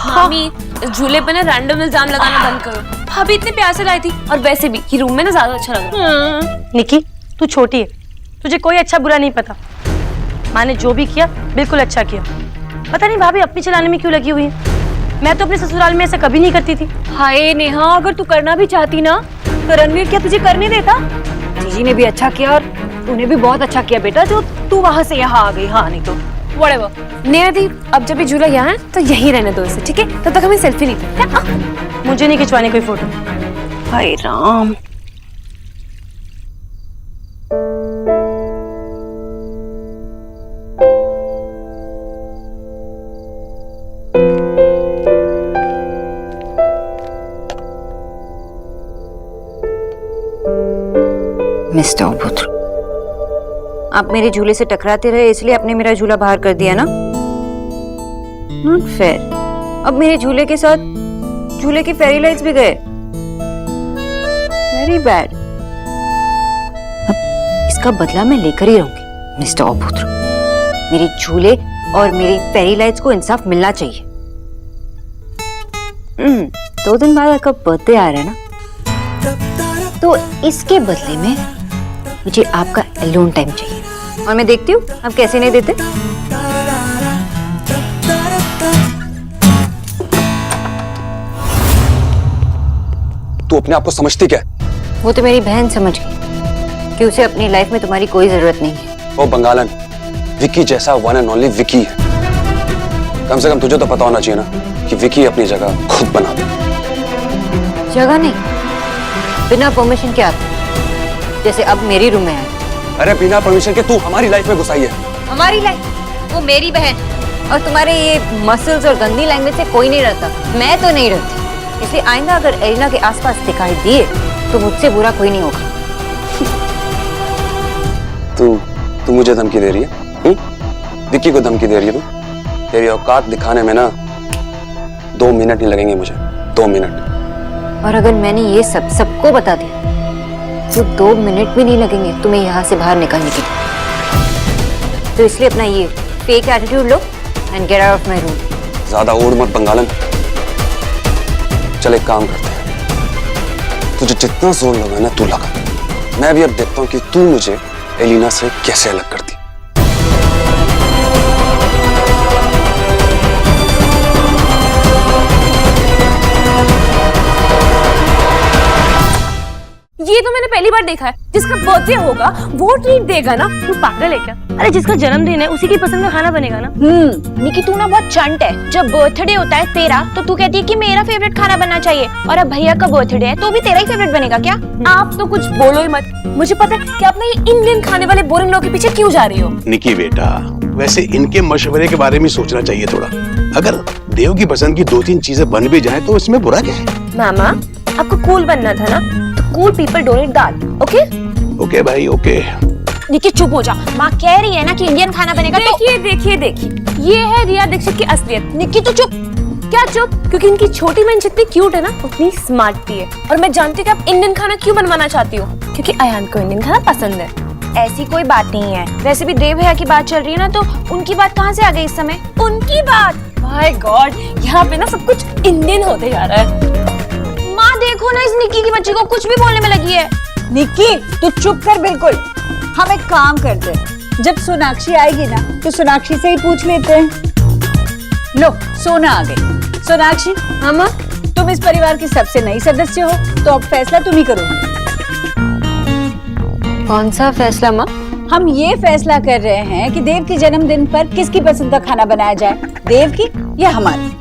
मामी, झूले पे ना रैंडम इल्जाम लगाना बंद करो। भाभी इतने प्यार से लाई थी, और वैसे भी ये रूम में ना ज्यादा अच्छा लग रहा है। निक्की तू छोटी है, तुझे कोई अच्छा बुरा नहीं पता। माँ ने जो भी किया बिल्कुल अच्छा किया। पता नहीं भाभी अपनी चलाने में क्यों लगी हुई है। मैं तो अपने ससुराल में ऐसा कभी नहीं करती थी। हाय नेहा, अगर तू करना भी चाहती ना तो रणवीर क्या तुझे करने देता? जीजी ने भी अच्छा किया और तूने भी बहुत अच्छा किया बेटा, जो तू वहां से यहाँ आ गई। हाँ नहीं तो व्हाटएवर। नेहा दी, अब जब भी झूला यहाँ है तो यहीं रहने दो इसे, ठीक है? तब तक हमें सेल्फी नहीं दी। मुझे नहीं खिंचवाने कोई फोटो। हाय राम। मिस्टर बुत्र, आप मेरे झूले से टकराते रहे इसलिए आपने मेरा झूला बाहर कर दिया ना। Not fair. अब मेरे झूले के साथ झूले की फेरी लाइट्स भी गए। Very bad. अब इसका बदला मैं लेकर ही रहूंगी। मिस्टर बुत्र, मेरे झूले और मेरी फेरी लाइट्स को इंसाफ मिलना चाहिए। 2 दिन बाद आपका बर्थडे आ रहा है ना, तो इसके बदले में मुझे आपका अलोन टाइम चाहिए, और मैं देखती हूँ आप कैसे नहीं देते। तू अपने आप को समझती क्या? वो तो मेरी बहन समझ गई कि उसे अपनी लाइफ में तुम्हारी कोई जरूरत नहीं है। वो बंगालन विकी जैसा वन एंड ओनली विकी है। कम से कम तुझे तो पता होना चाहिए ना कि विकी अपनी जगह खुद बना दे। जगह नहीं, बिना परमिशन के आते, जैसे अब मेरी रूम में है। अरे बिना परमिशन के तू हमारी लाइफ में घुसाई है। हमारी लाइफ? वो मेरी बहन, और तुम्हारे ये मसल्स और गंदी लैंग्वेज से कोई नहीं रहता। मैं तो नहीं रहती, इसलिए आइंदा अगर एरिना के आसपास दिखाई दिए तो मुझसे बुरा कोई नहीं होगा। तू मुझे धमकी दे रही है? विक्की को धमकी दे रही है तू? तेरी औकात दिखाने में ना 2 मिनट नहीं लगेंगे मुझे, 2 मिनट। और अगर मैंने ये सबको बता दिया तो 2 मिनट भी नहीं लगेंगे तुम्हें यहाँ से बाहर निकलने के लिए। तो इसलिए अपना ये fake attitude low and get out of my room. ज्यादा ओढ़ मत बंगालन। चल एक काम करते हैं, तुझे जितना जोर लगा ना तू लगा, मैं भी अब देखता हूँ कि तू मुझे एलिना से कैसे अलग करती। ये तो मैंने पहली बार देखा है, जिसका बर्थडे होगा वो ट्रीट देगा ना। तू पागल है क्या? अरे जिसका जन्मदिन है उसी की पसंद का खाना बनेगा ना। निकी तू ना बहुत चंट है। जब बर्थडे होता है तेरा तो तू कहती है कि मेरा फेवरेट खाना बनना चाहिए, और अब भैया का बर्थडे है तो भी तेरा ही फेवरेट बनेगा क्या? आप तो कुछ बोलो ही मत। मुझे पता है कि आप ना ये इंडियन खाने वाले बोरिंग लोगों के पीछे क्यों जा रही हो। निकी बेटा, वैसे इनके मशवरे के बारे में सोचना चाहिए थोड़ा। अगर देव की पसंद की 2-3 चीजें बन भी जाए तो इसमें बुरा क्या है? मामा, आपको कूल बनना था ना, तो कूल पीपल डोनेट दाल। ओके ओके भाई, ओके। निकी चुप हो जा, माँ कह रही है ना कि इंडियन खाना बनेगा। देखिए देखिए देखिए, ये है रिया दीक्षित की असलियत। निकी तू चुप। क्या चुप? क्योंकि इनकी छोटी बहन जितनी क्यूट है ना उतनी स्मार्ट भी है। और मैं जानती हूँ कि आप इंडियन खाना क्यों बनवाना चाहती हो, क्योंकि अयान को इंडियन खाना पसंद है। ऐसी कोई बात नहीं है। वैसे भी देव भैया की बात चल रही है ना, तो उनकी बात कहाँ से आ गई इस समय? उनकी बात? माय गॉड, यहाँ पे ना सब कुछ इंडियन होते जा रहा है। माँ देखो ना, इस निक्की की बच्ची को कुछ भी बोलने में लगी है। निक्की तू चुप कर बिल्कुल। हम एक काम करते हैं, जब सोनाक्षी आएगी ना तो सोनाक्षी से ही पूछ लेते हैं। लो सोना आ गई। सोनाक्षी, मामा तुम इस परिवार की सबसे नई सदस्य हो, तो अब फैसला तुम ही करोगी। कौन सा फैसला माँ? हम ये फैसला कर रहे हैं कि देव के जन्मदिन पर किसकी पसंद का खाना बनाया जाए, देव की या हमारी।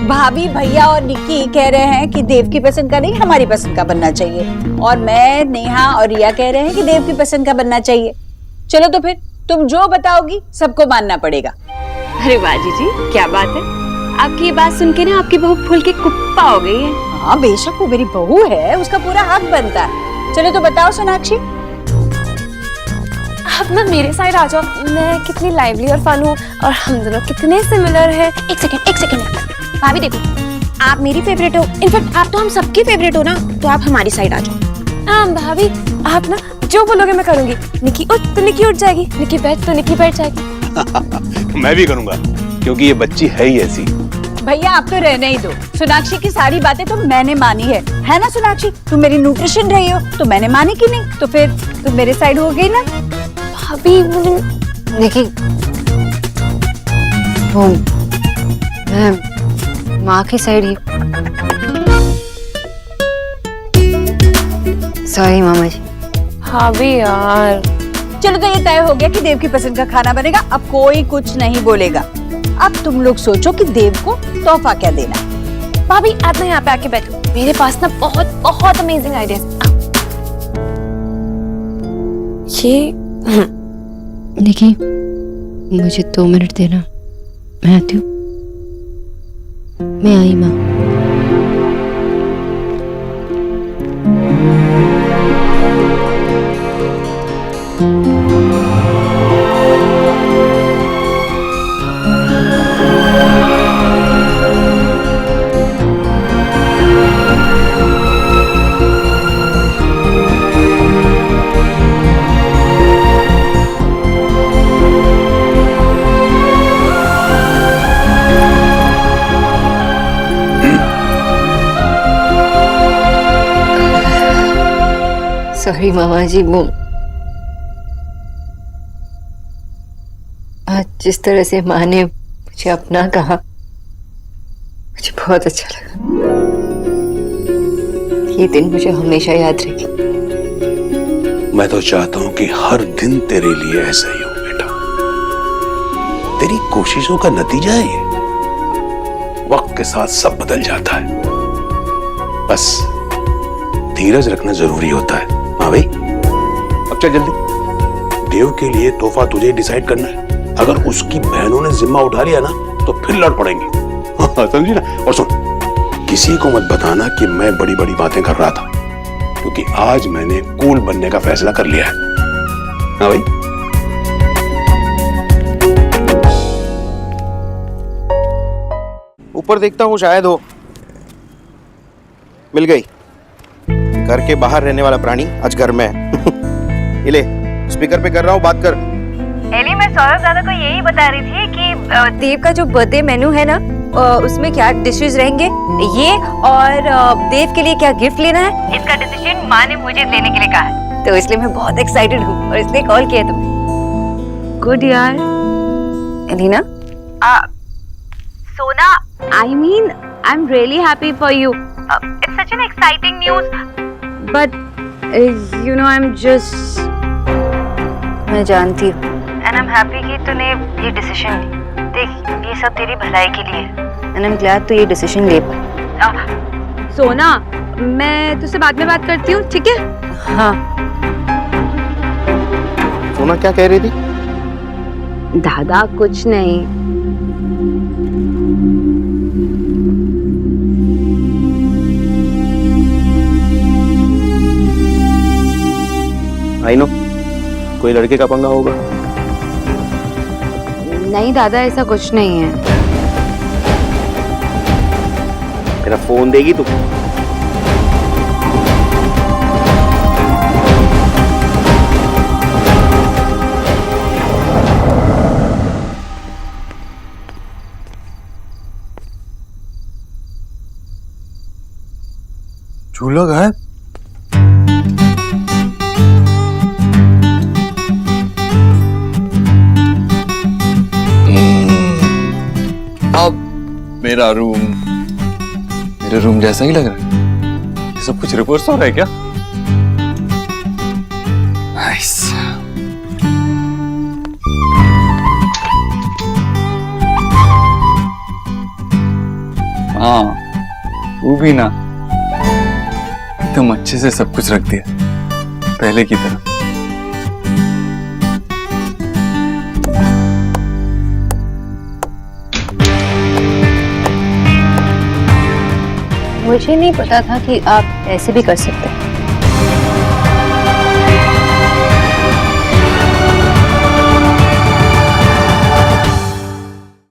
भाभी, भैया और निक्की कह रहे हैं कि देव की पसंद का नहीं, हमारी पसंद का बनना चाहिए। और मैं, नेहा और रिया कह रहे हैं कि देव की पसंद का बनना चाहिए। चलो तो फिर तुम जो बताओगी सबको मानना पड़ेगा। अरे वाह जीजी, क्या बात है। आपकी ये बात सुन के ना आपकी बहू फूल के कुप्पा हो गई है। हाँ बेशक, वो मेरी बहू है, उसका पूरा हक बनता है। चलो तो बताओ सोनाक्षी। आप ना मेरे साइड आ जाओ। मैं कितनी लाइवली और फन हूँ और हम दोनों कितने सिमिलर हैं। एक सेकंड। भाभी देखो, आप मेरी फेवरेट हो, इनफैक्ट आप तो हम सबकी फेवरेट हो ना, तो आप हमारी साइड आ जाओ। हाँ भाभी, आप ना जो बोलोगे मैं करूंगी। निकी उठ तो निकी उठ जाएगी, निकी बैठ तो निकी बैठ जाएगी। मैं भी करूंगा, क्योंकि ये बच्ची है ही ऐसी। भैया आप तो रहने ही दो। सोनाक्षी की सारी बातें तो मैंने मानी है ना सोनाक्षी? तुम मेरी न्यूट्रिशन रही हो तो मैंने मानी कि नहीं? तो फिर तुम मेरे साइड हो गई ना। भाभी निकी, मैं माँ की साइड ही। सॉरी मामा जी। भाभी यार। चलो तो ये तय हो गया कि देव की पसंद का खाना बनेगा। अब कोई कुछ नहीं बोलेगा। अब तुम लोग सोचो कि देव को तोहफा क्या देना। भाभी आप ना यहाँ पे आके बैठो, मेरे पास ना बहुत बहुत अमेजिंग आइडियाज। ये निकी, मुझे 2 मिनट देना, मैं आती हूँ। मैं आई माँ। सॉरी मामा जी, वो आज जिस तरह से माँ ने मुझे अपना कहा, मुझे बहुत अच्छा लगा। ये दिन मुझे हमेशा याद रहेगी। मैं तो चाहता हूँ कि हर दिन तेरे लिए ऐसा ही हो बेटा। तेरी कोशिशों का नतीजा है ये। वक्त के साथ सब बदल जाता है, बस धीरज रखना जरूरी होता है। हाँ भाई, अब चल जल्दी। देव के लिए तोहफा तुझे डिसाइड करना है। अगर उसकी बहनों ने जिम्मा उठा लिया ना तो फिर लड़ पड़ेंगे। समझी ना? और सुन, किसी को मत बताना कि मैं बड़ी बड़ी बातें कर रहा था, क्योंकि आज मैंने कूल बनने का फैसला कर लिया है। हाँ भाई। ऊपर देखता हूँ, शायद हो। मिल गई। घर के बाहर रहने वाला प्राणी आज घर में है। ले, स्पीकर पे कर रहा हूँ, बात कर। एली, मैं सौरभ दादा को यही बता रही थी कि देव का जो बर्थडे मेनू है ना, उसमें क्या डिशेस रहेंगे, ये और देव के लिए क्या गिफ्ट लेना है, इसका डिसीजन माँ ने मुझे लेने के लिए कहा है। तो इसलिए मैं बहुत एक्साइटेड हूँ और इसलिए कॉल किया तुमने। गुड यार। एलिना, सोना, I mean, I'm really happy for you. It's such an exciting news. But, you know, I'm just... मैं जानती हूँ। And I'm happy कि तूने ये डिसीजन ली। देख, ये सब तेरी भलाई के लिए है। And I'm glad तू ये डिसीजन ले पाई। सोना, मैं तुझसे बाद में बात करती हूँ, ठीक है? हाँ। सोना क्या कह रही थी? दादा कुछ नहीं। आई नो, कोई लड़के का पंगा होगा। नहीं दादा, ऐसा कुछ नहीं है। मेरा फोन देगी तू? झूला गायब। अब मेरा मेरे रूम जैसा ही लग रहा है। ये सब कुछ रिवर्स हो रहा है क्या? नाइस। हाँ, वो भी ना एकदम अच्छे से सब कुछ रख दिया पहले की तरह। मुझे नहीं पता था कि आप ऐसे भी कर सकते हैं।